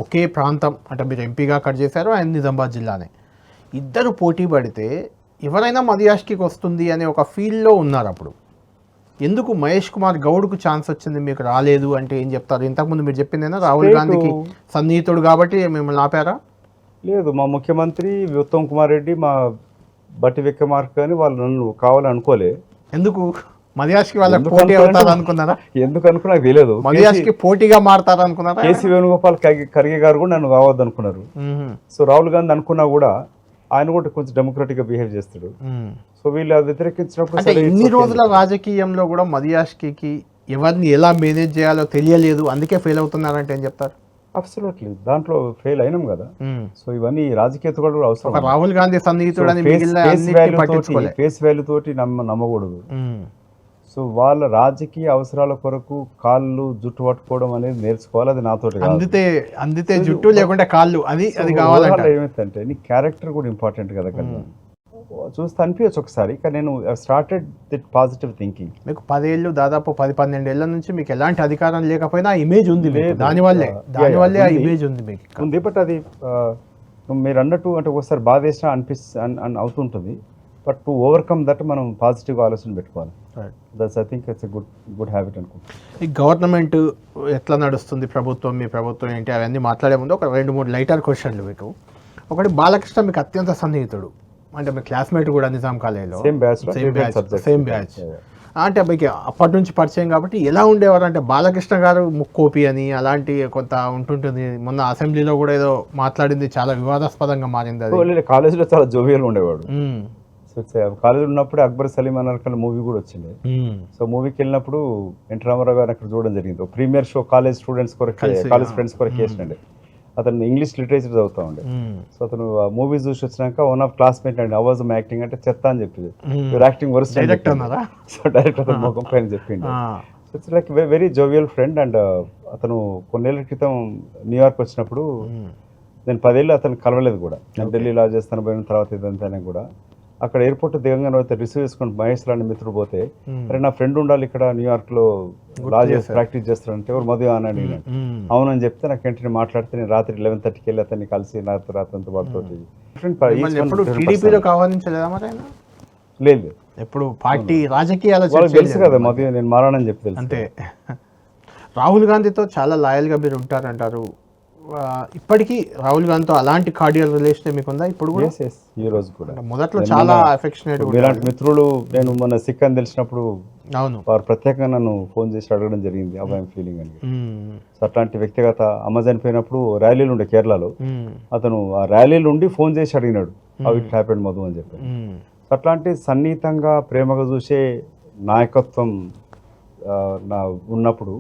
Speaker 1: ఒకే ప్రాంతం. అంటే మీరు ఎంపీగా కట్ చేశారు, ఆయన నిజామాబాద్ జిల్లానే. ఇద్దరు పోటీ పడితే ఎవరైనా మదియాష్కి వస్తుంది అనే ఒక ఫీల్డ్లో ఉన్నారు. అప్పుడు ఎందుకు మహేష్ కుమార్ గౌడ్కు ఛాన్స్ వచ్చింది, మీకు రాలేదు అంటే ఏం చెప్తారు? ఇంతకుముందు మీరు చెప్పిందేనా రాహుల్ గాంధీకి సన్నిహితుడు కాబట్టి మిమ్మల్ని ఆపారా?
Speaker 2: లేదు, మా ముఖ్యమంత్రి ఉత్తమ్ కుమార్ రెడ్డి, మా బట్టి విక్రమార్క అని వాళ్ళు నన్ను కావాలని అనుకోలే.
Speaker 1: ఎందుకు? మదియాష్కి వాళ్ళకి
Speaker 2: ఎందుకు
Speaker 1: పోటీ
Speaker 2: అనుకున్నా-
Speaker 1: అవుతారు అనుకున్నారా?
Speaker 2: ఎందుకు అనుకున్నా నాకు తెలియదు.
Speaker 1: మదియాష్కి పోటీగా మారతారు అనుకున్నారా?
Speaker 2: కేసీ వేణుగోపాల్ ఖర్గే గారు కూడా నన్ను కావద్దు అనుకున్నారు. సో రాహుల్ గాంధీ అనుకున్నా కూడా ఆయన కూడా కొంచెం డెమోక్రటిక్ గా బిహేవ్ చేస్తాడు. సో వీళ్ళు అది వ్యతిరేకించినప్పుడు
Speaker 1: అంటే
Speaker 2: సరే, it's
Speaker 1: ఇన్ని
Speaker 2: okay.
Speaker 1: రోజుల రాజకీయంలో కూడా మదియాష్కి ఎవరిని ఎలా మేనేజ్ చేయాలో తెలియలేదు, అందుకే ఫెయిల్ అవుతున్నారంటే ఏం చెప్తారు?
Speaker 2: అబ్సల్యూట్లీ దాంట్లో ఫెయిల్ అయినాం కదా. సో ఇవన్నీ రాజకీయ ఎత్తుగడలు కూడా
Speaker 1: ఒక
Speaker 2: అవసరం.
Speaker 1: రాహుల్ గాంధీ సన్నిహితుడని మిగిలిన అన్నిటిని పట్టించుకోలే.
Speaker 2: ఫేస్ వాల్యూ తోటి నమ్మకూడదు. సో వాళ్ళ రాజకీయ అవసరాల కొరకు కాళ్ళు జుట్టు పట్టుకోవడం అనేది నేర్చుకోవాలి. అది నాతోటి కాదు.
Speaker 1: అందితే జుట్టు లేకుంటే కాళ్ళు, అది కావాలంట.
Speaker 2: ఏమైందంటే నీ క్యారెక్టర్ కూడా ఇంపార్టెంట్ కదా కదా. చూస్తే అనిపించచ్చు ఒకసారి, కానీ నేను స్టార్టెడ్ దిట్ పాజిటివ్ థింకింగ్.
Speaker 1: మీకు 10 ఏళ్ళు, దాదాపు 10-12 ఏళ్ల నుంచి మీకు ఎలాంటి అధికారం లేకపోయినా ఆ ఇమేజ్ ఉంది మీకు. దానివల్లే ఆ ఇమేజ్ ఉంది మీకు
Speaker 2: ఉంది. బట్ అది మీరు అన్నట్టు అంటే ఒకసారి బాధ వేసినా అవుతుంటుంది. బట్ టు ఓవర్కమ్ దట్ మనం పాజిటివ్ ఆలోచన పెట్టుకోవాలి. That's I think it's good habit అనుకుంటున్నాను.
Speaker 1: ఈ గవర్నమెంట్ ఎట్లా నడుస్తుంది, ప్రభుత్వం, మీ ప్రభుత్వం ఏంటి, అవన్నీ మాట్లాడే ముందు ఒక 2-3 లైటర్ క్వశ్చన్లు మీకు. ఒకటి, బాలకృష్ణ మీకు అత్యంత సన్నిహితుడు, అంటే మీ క్లాస్మేట్ కూడా నిజాం కాలేజీలో, సేమ్ బ్యాచ్. అంటే మీకు అప్పటి నుంచి పరిచయం కాబట్టి ఎలా ఉండేవారు? అంటే బాలకృష్ణ గారు ముక్కోపి అని అలాంటి కొంత ఉంటుంటుంది. మొన్న అసెంబ్లీలో కూడా ఏదో మాట్లాడింది, చాలా వివాదాస్పదంగా మారింది అది.
Speaker 2: కాలేజీలో చాలా జోవియల్ ఉండేవాడు. కాలేజీలో ఉన్నప్పుడు అక్బర్ సలీం అన్నర్కల్ మూవీ కూడా వచ్చింది. సో మూవీకి వెళ్ళినప్పుడు ఎన్టీ రామారావు గారు అక్కడ చూడడం జరిగింది. ప్రీమియర్ షో కాలేజ్ స్టూడెంట్స్ కొరకు, కాలేజ్ ఫ్రెండ్స్ కొరకు చేసినండి. అతను ఇంగ్లీష్ లిటరేచర్ చదువుతా ఉండే. సో అతను మూవీ చూసి వచ్చినాక వన్ ఆఫ్ క్లాస్మేట్ అండి, అవాజ్ యాక్టింగ్ అంటే చెత్త అని చెప్పింది. యాక్టింగ్ వరుస
Speaker 1: డైరెక్ట్ అన్నారా?
Speaker 2: సో డైరెక్ట్ అతను ముఖం పైన చెప్పింది. So it's like very jovial friend. And అతను కొన్నేళ్ల క్రితం న్యూయార్క్ వచ్చినప్పుడు నేను 10 ఏళ్ళు అతను కలవలేదు కూడా. నేను ఢిల్లీ లా చేస్తాను పోయిన తర్వాత ఇదంతా కూడా అక్కడ ఎయిర్పోర్ట్ దిగంగానే అయితే రిసీవ్ చేసుకుని మహేష్ లాంటి మిత్రుడు పోతే, అరే నా ఫ్రెండ్ ఉండాలి ఇక్కడ న్యూయార్క్ లో లా చేసి ప్రాక్టీస్ చేస్తాడంటే ఎవరు మధు అని అడిగినాడు. అవునని చెప్తే నాకు వెంటనే మాట్లాడితే నేను రాత్రి 11:30కి వెళ్ళి అతన్ని కలిసి రాత్రంతా వాళ్ళతో లేదు
Speaker 1: ఎప్పుడు పార్టీ రాజకీయాలు
Speaker 2: తెలుసు కదా మధు, నేను మారానని చెప్పి తెలుసు.
Speaker 1: అంతే. రాహుల్ గాంధీతో చాలా లాయల్గా మీరు ఉంటారంటారు. ఇప్పటికీ రాహుల్ గాంధీతో అలాంటి కార్డియల్ రిలేషన్ మీకు ఉందా ఇప్పుడు కూడా?
Speaker 2: ఈ రోజు కూడా
Speaker 1: మొదట్లో చాలా అఫెక్షనేట్.
Speaker 2: ఇలాంటి మిత్రులు నేను మన సిక్ అని తెలిసినప్పుడు
Speaker 1: అవును
Speaker 2: వారు ప్రత్యేకంగా నన్ను ఫోన్ చేసి అడగడం జరిగింది. అబ్బాయి ఫీలింగ్ అని. సో అట్లాంటి వ్యక్తిగత అమ్మ చనిపోయినప్పుడు ర్యాలీలు ఉండే కేరళలో, అతను ఆ ర్యాలీలు ఉండి ఫోన్ చేసి అడిగినాడు హౌ ఇట్ హ్యాపెండ్ మధు అని చెప్పి. సో అట్లాంటి సన్నిహితంగా ప్రేమగా చూసే నాయకత్వం ఉన్నప్పుడు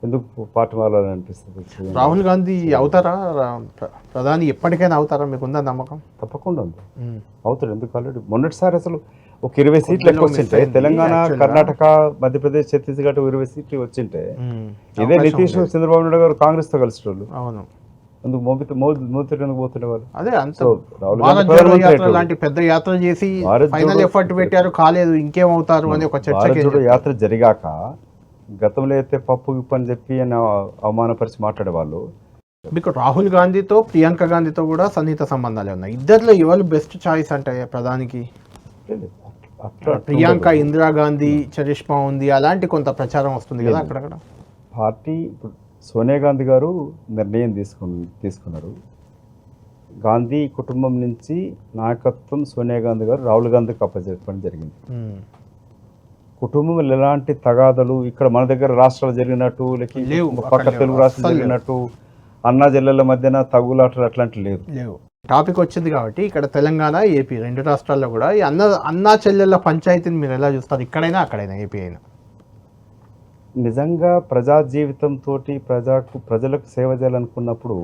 Speaker 2: ఎందుకు పార్టీ మారాలని అనిపిస్తుంది?
Speaker 1: రాహుల్ గాంధీ అవుతారా ప్రధాని? ఎప్పటికైనా అవుతారా? మీకు ఉందా నమ్మకం?
Speaker 2: తప్పకుండా ఉంది, అవుతాడు. ఎందుకు ఆల్రెడీ మొన్నటిసారి అసలు ఒక 20 సీట్లు ఎక్కువ వచ్చింటే, తెలంగాణ, కర్ణాటక, మధ్యప్రదేశ్, ఛత్తీస్గఢ్ 20 సీట్లు వచ్చింటే, ఇదే నితీష్, చంద్రబాబు నాయుడు గారు కాంగ్రెస్ తో కలిసి వాళ్ళు
Speaker 1: అవును
Speaker 2: ఎందుకు ఎందుకు పోతుండేవాళ్ళు?
Speaker 1: అదే లాంటి పెద్ద యాత్ర చేసి ఫైనల్ ఎఫర్ట్ పెట్టారు, కాలేదు, ఇంకేమవుతారు అని ఒక చర్చ.
Speaker 2: యాత్ర జరిగాక గతంలో అయితే పప్పు గిప్పు అని చెప్పి అవమానపరిచి మాట్లాడేవాళ్ళు.
Speaker 1: మీకు రాహుల్ గాంధీతో, ప్రియాంక గాంధీతో కూడా సన్నిహిత సంబంధాలే ఉన్నాయి. ఇద్దరిలో ఎవరు బెస్ట్ చాయిస్ అంటే ప్రధానికి? ప్రియాంక, ఇందిరాగాంధీ, చరిష్మా ఉంది, అలాంటి కొంత ప్రచారం వస్తుంది కదా అక్కడక్కడ.
Speaker 2: పార్టీ ఇప్పుడు సోనియా గాంధీ గారు నిర్ణయం తీసుకున్నారు. గాంధీ కుటుంబం నుంచి నాయకత్వం సోనియా గాంధీ గారు రాహుల్ గాంధీకి అప్పచెప్పడం జరిగింది. కుటుంబంలో ఎలాంటి తగాదలు ఇక్కడ మన దగ్గర రాష్ట్రాలు జరిగినట్టు, పక్క తెలుగు రాష్ట్రాలు జరిగినట్టు అన్నా జిల్లాల మధ్యన తగులాటలు అట్లాంటివి లేవు.
Speaker 1: టాపిక్ వచ్చింది కాబట్టి ఇక్కడ తెలంగాణ, ఏపీ 2 రాష్ట్రాల్లో కూడా ఈ అన్నా చెల్లెళ్ళ పంచాయతీని మీరు ఎలా చూస్తారు? ఇక్కడైనా అక్కడైనా, ఏపీ అయినా.
Speaker 2: నిజంగా ప్రజా జీవితంతో ప్రజలకు సేవ చేయాలనుకున్నప్పుడు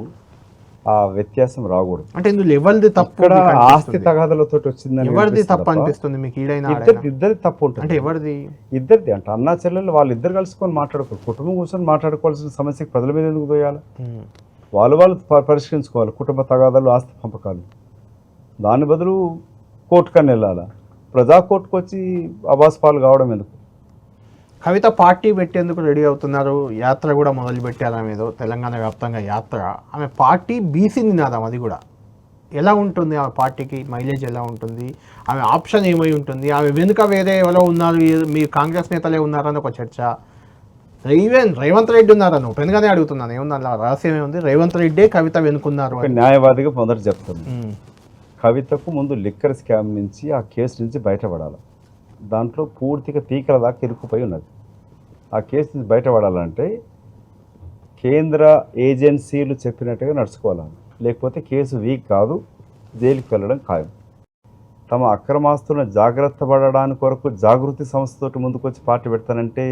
Speaker 2: ఆ వ్యత్యాసం రాకూడదు.
Speaker 1: అంటే ఇందులో ఎవరిది తప్పు?
Speaker 2: ఆస్తి తగాదలతో వచ్చిందని
Speaker 1: ఎవరిది తప్పు అనిపిస్తుంది మీకు?
Speaker 2: ఇద్దరిది తప్పు ఉంటుంది.
Speaker 1: అంటే ఎవరిది?
Speaker 2: ఇద్దరిది. అంటే అన్నా చెల్లెలు వాళ్ళిద్దరు కలుసుకొని మాట్లాడుకోవాలి. కుటుంబం కూర్చొని మాట్లాడుకోవాల్సిన సమస్యకి ప్రజల మీద ఎందుకు పోయాలి? వాళ్ళు పరిష్కరించుకోవాలి కుటుంబ తగాదాలు, ఆస్తి పంపకాలు. దాని బదులు కోర్టుకని వెళ్ళాలా? ప్రజా కోర్టుకు వచ్చి అబాస్పాలు కావడం ఎందుకు?
Speaker 1: కవిత పార్టీ పెట్టేందుకు రెడీ అవుతున్నారు, యాత్ర కూడా మొదలు పెట్టారు ఆమె, ఏదో తెలంగాణ వ్యాప్తంగా యాత్ర. ఆమె పార్టీ బీసీ నినాదం, అది కూడా ఎలా ఉంటుంది? ఆమె పార్టీకి మైలేజ్ ఎలా ఉంటుంది? ఆమె ఆప్షన్ ఏమై ఉంటుంది? ఆమె వెనుక వేరే ఎవరో ఉన్నారు, మీ కాంగ్రెస్ నేతలే ఉన్నారని ఒక చర్చ. రేవంత్ రెడ్డి ఉన్నారని ఓపెన్గానే అడుగుతున్నాను, ఏముంది అలా రహస్యం ఏముంది? రేవంత్ రెడ్డే కవిత వెనుకున్నారు.
Speaker 2: న్యాయవాదిగా మొదట చెప్తాను, కవితకు ముందు లిక్కర్ స్కామ్ నుంచి, ఆ కేసు నుంచి బయటపడాలి. దాంట్లో పూర్తిగా పీకల దాకా ఇరుక్కుపోయి ఉన్నది. ఆ కేసు నుంచి బయటపడాలంటే కేంద్ర ఏజెన్సీలు చెప్పినట్టుగా నడుచుకోవాలి, లేకపోతే కేసు వీక్ కాదు, జైలుకి వెళ్ళడం ఖాయం. తమ అక్రమాస్తులను జాగ్రత్త పడడానికి కొరకు జాగృతి సంస్థతోటి ముందుకొచ్చి పార్టీ పెడతానంటే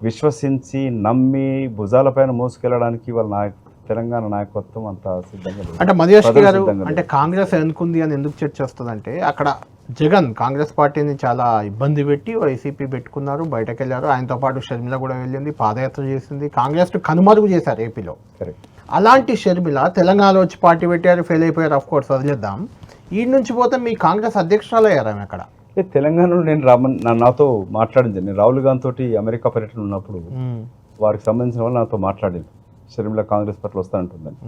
Speaker 2: విశ్వసించి నమ్మి భుజాలపైన మోసుకెళ్ళడానికి వాళ్ళ తెలంగాణ నాయకత్వం అంత సిద్ధంగా లేదు.
Speaker 1: అంటే మధుయాష్కి గారు అంటే కాంగ్రెస్ ఎందుకుంది అని ఎందుకు చర్చ వస్తుందంటే అక్కడ జగన్ కాంగ్రెస్ పార్టీని చాలా ఇబ్బంది పెట్టి వైసీపీ పెట్టుకున్నారు, బయటకు వెళ్ళారు. ఆయనతో పాటు షర్మిల కూడా వెళ్ళింది, పాదయాత్ర చేసింది, కాంగ్రెస్ కనుమరుగు చేశారు ఏపీలో.
Speaker 2: కరెక్ట్.
Speaker 1: అలాంటి షర్మిల తెలంగాణలో వచ్చి పార్టీ పెట్టారు, ఫెయిల్ అయిపోయారు. ఆఫ్ కోర్స్ వదిలేద్దాం. ఈ నుంచి పోతే మీ కాంగ్రెస్ అధ్యక్షురాలు అయ్యారు ఆమె అక్కడ.
Speaker 2: తెలంగాణలో నేను నాతో మాట్లాడింది, నేను రాహుల్ గాంధీ తోటి అమెరికా పర్యటన ఉన్నప్పుడు వారికి సంబంధించిన వాళ్ళు నాతో మాట్లాడింది షర్మిల కాంగ్రెస్ పట్ల వస్తానంటుందని.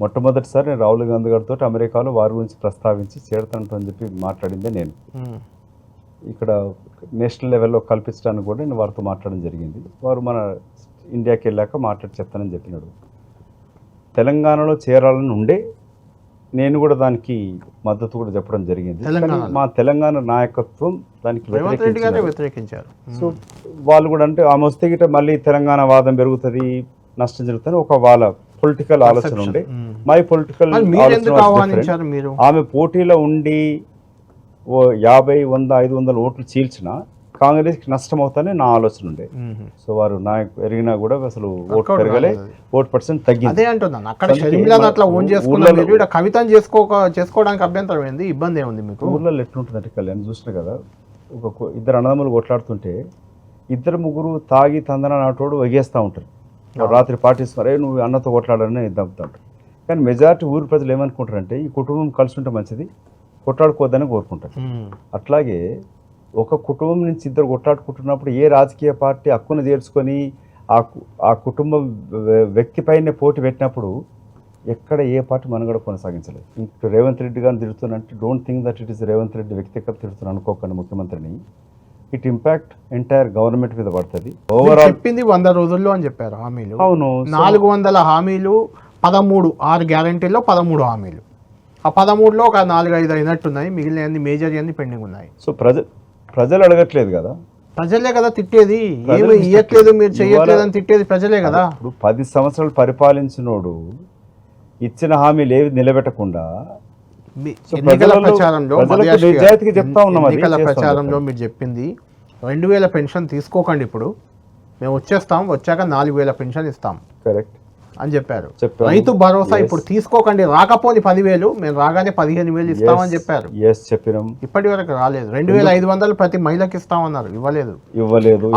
Speaker 2: మొట్టమొదటిసారి నేను రాహుల్ గాంధీ గారితో అమెరికాలో వారి గురించి ప్రస్తావించి చేరుతానంటని చెప్పి మాట్లాడిందే నేను. ఇక్కడ నేషనల్ లెవెల్లో కల్పించడానికి కూడా నేను వారితో మాట్లాడడం జరిగింది. వారు మన ఇండియాకి వెళ్ళాక మాట్లాడి చెప్తానని చెప్పినాడు. తెలంగాణలో చేరాలని ఉండే నేను కూడా దానికి మద్దతు కూడా చెప్పడం జరిగింది. మా తెలంగాణ నాయకత్వం దానికి
Speaker 1: వ్యతిరేకించారు.
Speaker 2: సో వాళ్ళు కూడా అంటే ఆమె వస్తే గిట్ట మళ్ళీ తెలంగాణ వాదం పెరుగుతుంది, నష్టం జరుగుతుంది, ఒక వాళ్ళ పొలిటికల్ ఆలోచన ఉండే. మై పొలిటికల్ ఆమె పోటీలో ఉండి 50, 100, 500 ఓట్లు చీల్చిన కాంగ్రెస్కి నష్టం అవుతానే నా ఆలోచన ఉండే. సో వారు ఎరిగినా కూడా అసలు ఓటు పెరగలే, ఓటు % తగ్గింది.
Speaker 1: అదే అంటున్నాను, అక్కడ అట్లా ఓన్ చేసుకున్నారు, కవితను చేసుకోవడానికి అభ్యంతరం ఏంది, ఇబ్బంది ఏముంది మీకు?
Speaker 2: ఊర్లలో ఎట్లుంటుందంటే కళ్యాణ్ చూసిన కదా, ఒక ఇద్దరు అన్నదమ్ములు కొట్లాడుతుంటే 2-3 తాగి తందన నాటోడు వగేస్తూ ఉంటారు. రాత్రి పాటిస్తున్నారు, నువ్వు అన్నతో కొట్లాడని దమ్ముతాడు. కానీ మెజారిటీ ఊరి ప్రజలు ఏమనుకుంటారంటే ఈ కుటుంబం కలిసి ఉంటే మంచిది, కొట్లాడుకోవద్దని కోరుకుంటారు. అట్లాగే ఒక కుటుంబం నుంచి ఇద్దరు కొట్లాడుకుంటున్నప్పుడు ఏ రాజకీయ పార్టీ హక్కును చేర్చుకొని ఆ కుటుంబం వ్యక్తిపైనే పోటీ పెట్టినప్పుడు ఎక్కడ ఏ పార్టీ మనుగడ కొనసాగించలేదు. ఇప్పుడు రేవంత్ రెడ్డి గారిని తిడుతున్నట్టు don't think that it is Revanth Reddy వ్యక్తిగత తిడుతున్నా అనుకోకండి ముఖ్యమంత్రిని. ఇట్ ఇంపాక్ట్ ఎంటైర్ గవర్నమెంట్ మీద పడుతుంది.
Speaker 1: ఓవరాల్ చెప్పింది 100 రోజుల్లో అని చెప్పారు హామీలు.
Speaker 2: అవును,
Speaker 1: 400 హామీలు, 13 6 గ్యారంటీల్లో 13 హామీలు. ఆ 13లో ఒక 4-5 అయినట్టున్నాయి, మిగిలిన మేజర్ అన్ని పెండింగ్ ఉన్నాయి.
Speaker 2: సో ప్రజలు అడగట్లేదు కదా,
Speaker 1: ప్రజలే కదా తిట్టేది. ఏమి ఇయ్యట్లేదు, మీరు చెయ్యట్లేదు అని తిట్టేది ప్రజలే కదా.
Speaker 2: ఇప్పుడు 10 సంవత్సరాలు పరిపాలించినోడు ఇచ్చిన హామీలు ఏవి నిలబెట్టకుండా
Speaker 1: ఎన్నికల ప్రచారంలో
Speaker 2: ఎన్నికల
Speaker 1: ప్రచారంలో మీరు చెప్పింది 2000 పెన్షన్ తీసుకోకండి, ఇప్పుడు మేము వచ్చాక 4000 పెన్షన్ ఇస్తాం
Speaker 2: కరెక్ట్
Speaker 1: అని చెప్పారు. రైతు భరోసా ఇప్పుడు తీసుకోకండి, రాకపోతే 10,000, మేము రాగానే 15,000 ఇస్తామని చెప్పారు.
Speaker 2: చెప్పినాం,
Speaker 1: ఇప్పటి వరకు రాలేదు. 2,500 ప్రతి మహిళకి ఇస్తామన్నారు, ఇవ్వలేదు.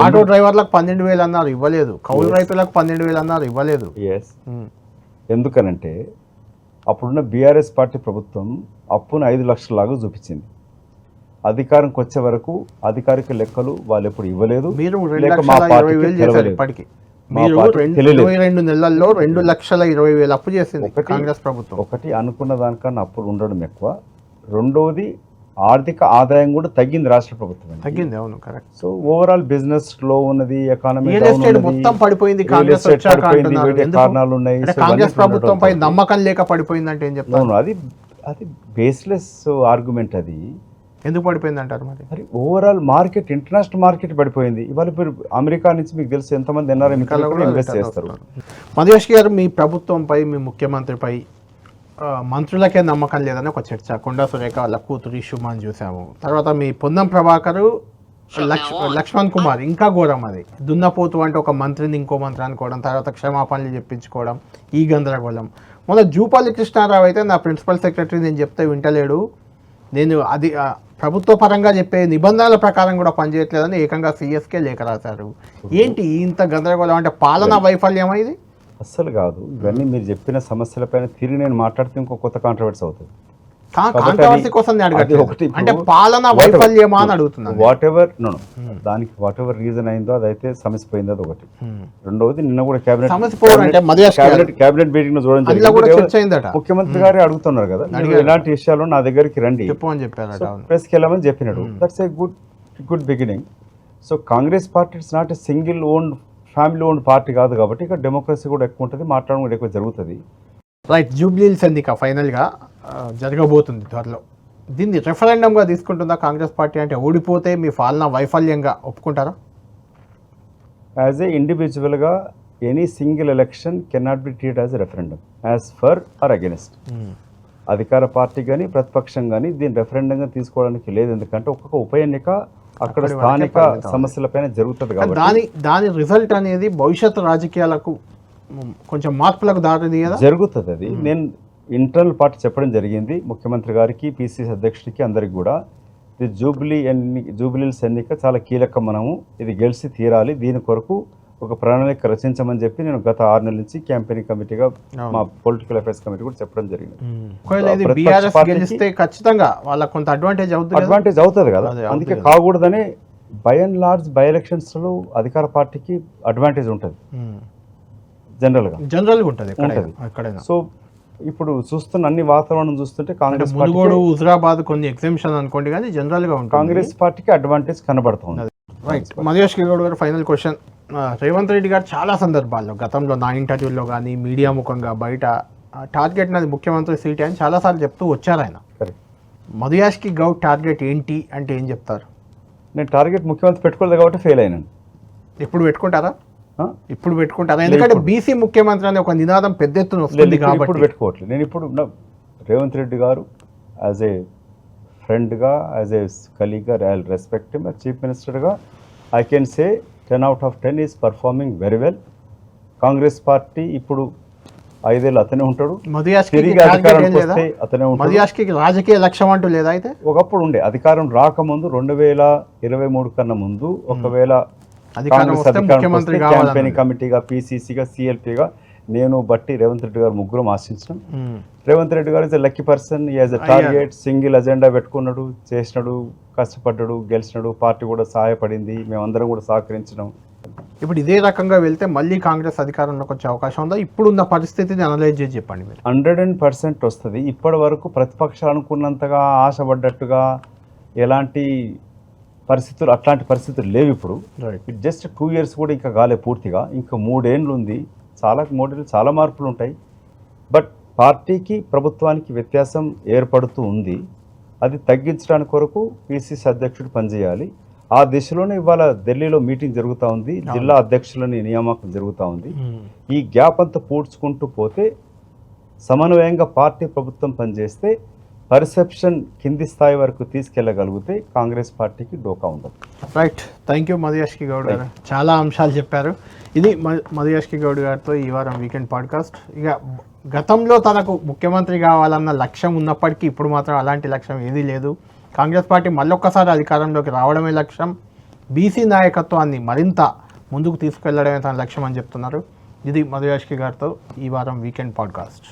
Speaker 1: ఆటో డ్రైవర్లకు 12,000 అన్నారు, ఇవ్వలేదు. కౌలు రైతులకు 12,000 అన్నారు, ఇవ్వలేదు.
Speaker 2: ఎందుకనంటే అప్పుడున్న బీఆర్ఎస్ పార్టీ ప్రభుత్వం అప్పును 5 లక్షల లాగా చూపించింది. అధికారంకి వచ్చే వరకు అధికారిక లెక్కలు వాళ్ళు ఎప్పుడు ఇవ్వలేదు.
Speaker 1: మీరు 2,20,000 ఇప్పటికి మీరు 22 నెలల్లో 2,20,000 అప్పు చేసింది కాంగ్రెస్ ప్రభుత్వం.
Speaker 2: ఒకటి అనుకున్న దానికన్నా అప్పులు ఉండడం ఎక్కువ, రెండోది ఆర్థిక ఆదాయం కూడా తగ్గింది రాష్ట్ర ప్రభుత్వం.
Speaker 1: తగ్గింది, అవును కరెక్ట్.
Speaker 2: సో ఓవరాల్ బిజినెస్ లో ఉన్నది, ఎకానమీ
Speaker 1: మొత్తం పడిపోయింది. కాంగ్రెస్
Speaker 2: కారణాలు ఉన్నాయి.
Speaker 1: కాంగ్రెస్ ప్రభుత్వం పై నమ్మకం లేక పడిపోయింది అంటే ఏం చెప్తాను?
Speaker 2: అది బేస్లెస్ ఆర్గ్యుమెంట్. అది
Speaker 1: ఎందుకు పడిపోయింది అంటారు? మరి
Speaker 2: ఓవరాల్ మార్కెట్, ఇంటర్నేషనల్ మార్కెట్ పడిపోయింది. ఇవాళ మీరు అమెరికా నుంచి మీకు తెలుసు ఎంతమంది ఎన్ఆర్ఐ ఇన్వెస్ట్ చేస్తారు.
Speaker 1: మధుయాష్కి గారు, మీ ప్రభుత్వంపై, మీ ముఖ్యమంత్రిపై మంత్రులకే నమ్మకం లేదని ఒక చర్చ. కొండా సురేఖ వాళ్ళ కూతురు ఇష్యూమాని చూసాము. తర్వాత మీ పొన్నం ప్రభాకరు, లక్ష్మణ్ కుమార్, ఇంకా ఘోరం అది. దున్నపోతు అంటే ఒక మంత్రిని ఇంకో మంత్రి అనుకోవడం, తర్వాత క్షమాపణలు చెప్పించుకోవడం, ఈ గందరగోళం. మొన్న జూపల్లి కృష్ణారావు అయితే నా ప్రిన్సిపల్ సెక్రటరీ నేను చెప్తే వింటలేడు, నేను అది ప్రభుత్వ పరంగా చెప్పే నిబంధనల ప్రకారం కూడా పనిచేయట్లేదని ఏకంగా సిఎస్కే లేఖ రాశారు. ఏంటి ఇంత గందరగోళం? అంటే పాలనా వైఫల్యం ఇది?
Speaker 2: అస్సలు కాదు. ఇవన్నీ మీరు చెప్పిన సమస్యలపైన తిరిగి నేను మాట్లాడితే ఇంకో కొత్త కాంట్రవర్సీ అవుతుంది.
Speaker 1: కాంట్రవర్సీ కోసం అంటే పాలనా వైఫల్యమా అని అడుగుతున్నాను.
Speaker 2: వాట్ ఎవర్ దానికి వాట్ ఎవర్ రీజన్ అయిందో అదైతే సమస్య పోయింది, అది ఒకటి. రెండవది నిన్న కూడా కేబినెట్ మీటింగ్ లో చూడడం జరిగింది. ముఖ్యమంత్రి గారే అడుగుతున్నారు కదా, ఎలాంటి విషయాలు నా దగ్గరికి రండి ప్రెస్కి వెళ్ళమని చెప్పినాడు. That's a good beginning. So Congress party it's not a single own family own party కాదు కాబట్టి ఇక్కడ డెమోక్రసీ కూడా ఎక్కువ ఉంటుంది, మాట్లాడడం కూడా ఎక్కువ జరుగుతుంది.
Speaker 1: రైట్. జూబ్లీహిల్స్ ఎన్నిక ఫైనల్గా జరగబోతుంది త్వరలో. దీన్ని రెఫరెండంగా తీసుకుంటుందా కాంగ్రెస్ పార్టీ? అంటే ఓడిపోతే మీ పాలన వైఫల్యంగా ఒప్పుకుంటారా?
Speaker 2: యాజ్ ఏ ఇండివిజువల్గా any single election cannot be treat as a referendum as for or against. అధికార పార్టీ కానీ ప్రతిపక్షం కానీ దీన్ని రెఫరెండంగా తీసుకోవడానికి లేదు. ఎందుకంటే ఒక్కొక్క ఉప ఎన్నిక అక్కడ స్థానిక సమస్యలపైన జరుగుతుంది కాబట్టి
Speaker 1: దాని రిజల్ట్ అనేది భవిష్యత్తు రాజకీయాలకు కొంచెం మార్పులకు దారితీయదా?
Speaker 2: జరుగుతుంది. అది నేను ఇంటర్నల్ పార్టీ చెప్పడం జరిగింది ముఖ్యమంత్రి గారికి, పిసిసి అధ్యక్షుడికి, అందరికి కూడా. ఇది జూబ్లీస్ ఎన్నిక చాలా కీలకం, మనము ఇది గెలిచి తీరాలి, దీని కొరకు ఒక ప్రణాళిక రచించమని చెప్పి నేను గత 6 నెలల నుంచి క్యాంపెయినింగ్ కమిటీగా మా పొలిటికల్ అఫైర్స్ కమిటీ కూడా చెప్పడం జరిగింది.
Speaker 1: ఖచ్చితంగా వాళ్ళకి కొంత అడ్వాంటేజ్
Speaker 2: అవుతుంది కదా, అందుకే కాకూడదని by and large by elections లో అధికార పార్టీకి అడ్వాంటేజ్ ఉంటుంది జనరల్ గా ఉంటుంది. సో ఇప్పుడు చూస్తున్న అన్ని వాతావరణం చూస్తుంటే కాంగ్రెస్
Speaker 1: హుజరాబాద్ కొన్ని ఎగ్జామ్షన్ అనుకోండి కానీ జనరల్ గా
Speaker 2: కాంగ్రెస్ పార్టీకి అడ్వాంటేజ్ కనబడుతుంది.
Speaker 1: రైట్. మధేష్ గౌడ్ గారు, ఫైనల్ క్వశ్చన్. రేవంత్ రెడ్డి గారు చాలా సందర్భాల్లో గతంలో నా ఇంటర్వ్యూలో కానీ మీడియా ముఖంగా బయట టార్గెట్ నాది ముఖ్యమంత్రి సీట్ అని చాలాసార్లు చెప్తూ వచ్చారు ఆయన. మధుయాష్ గౌడ్ టార్గెట్ ఏంటి అంటే ఏం చెప్తారు?
Speaker 2: నేను టార్గెట్ ముఖ్యమంత్రి పెట్టుకోలేదు కాబట్టి ఫెయిల్ అయినాను.
Speaker 1: ఇప్పుడు పెట్టుకుంటారా? ఎందుకంటే బీసీ ముఖ్యమంత్రి అనే ఒక నినాదం పెద్ద ఎత్తున వస్తుంది కాబట్టి
Speaker 2: ఇప్పుడు పెట్టుకోవట్లేదు. నేను ఇప్పుడు రేవంత్ రెడ్డి గారు యాజ్ ఏ ఫ్రెండ్గా, యాజ్ ఏ కలీగ్గా, ఐ రెస్పెక్ట్ హిమ్. చీఫ్ మినిస్టర్గా I can say 10 out of 10 is performing very well. Congress party ఇప్పుడు 5 ఏళ్ళు అతనే ఉంటాడు, అతనే ఉంటాడు.
Speaker 1: రాజకీయ లక్ష్యం అంటూ లేదా? అయితే
Speaker 2: ఒకప్పుడు ఉండే, అధికారం రాకముందు 2023 కన్నా ముందు ఒకవేళ క్యాంపెయినింగ్ కమిటీగా, పిసిసిగా, సిఎల్పిగా నేను బట్టి రేవంత్ రెడ్డి గారు ముగ్గురం ఆశించడం. రేవంత్ రెడ్డి గారు is a lucky person. As a target single agenda పెట్టుకున్నాడు, చేసినాడు, కష్టపడ్డాడు, గెలిచినాడు. పార్టీ కూడా సహాయపడింది, మేమందరం కూడా సహకరించినాం.
Speaker 1: ఇప్పుడు ఇదే రకంగా వెళ్తే మళ్ళీ కాంగ్రెస్ అధికారంలోకి వచ్చే అవకాశం ఉందా? ఇప్పుడున్న పరిస్థితిని అనలైజ్ చేసి చెప్పండి మీరు.
Speaker 2: 100% వస్తుంది. ఇప్పటి వరకు ప్రతిపక్షాలు అనుకున్నంతగా ఆశపడ్డట్టుగా ఎలాంటి పరిస్థితులు, అట్లాంటి పరిస్థితులు లేవు ఇప్పుడు. జస్ట్ 2 years కూడా ఇంకా కాలే పూర్తిగా, ఇంకా 3 ఏళ్ళు ఉంది. 3 ఏళ్ళు చాలా మార్పులు ఉంటాయి. బట్ పార్టీకి ప్రభుత్వానికి వ్యత్యాసం ఏర్పడుతూ ఉంది. అది తగ్గించడానికి కొరకు పిసిసి అధ్యక్షుడు పనిచేయాలి. ఆ దిశలోనే ఇవాళ ఢిల్లీలో మీటింగ్ జరుగుతూ ఉంది, జిల్లా అధ్యక్షులని నియామకం జరుగుతూ ఉంది. ఈ గ్యాప్ అంతా పూడ్చుకుంటూ పోతే సమన్వయంగా పార్టీ ప్రభుత్వం పనిచేస్తే పర్సెప్షన్ కింది స్థాయి వరకు తీసుకెళ్లగలిగితే కాంగ్రెస్ పార్టీకి డోకా ఉండదు.
Speaker 1: రైట్. థ్యాంక్ యూ మధుయాష్ గౌడ్ గారు, చాలా అంశాలు చెప్పారు. ఇది మధుయాష్ గౌడ్ గారితో ఈ వారం వీకెండ్ పాడ్కాస్ట్. ఇక గతంలో తనకు ముఖ్యమంత్రి కావాలన్న లక్ష్యం ఉన్నప్పటికీ ఇప్పుడు మాత్రం అలాంటి లక్ష్యం ఏదీ లేదు. కాంగ్రెస్ పార్టీ మళ్ళొక్కసారి అధికారంలోకి రావడమే లక్ష్యం, బీసీ నాయకత్వాన్ని మరింత ముందుకు తీసుకెళ్లడమే తన లక్ష్యం అని చెప్తున్నారు. ఇది మధుయాష్ గారితో ఈ వారం వీకెండ్ పాడ్కాస్ట్.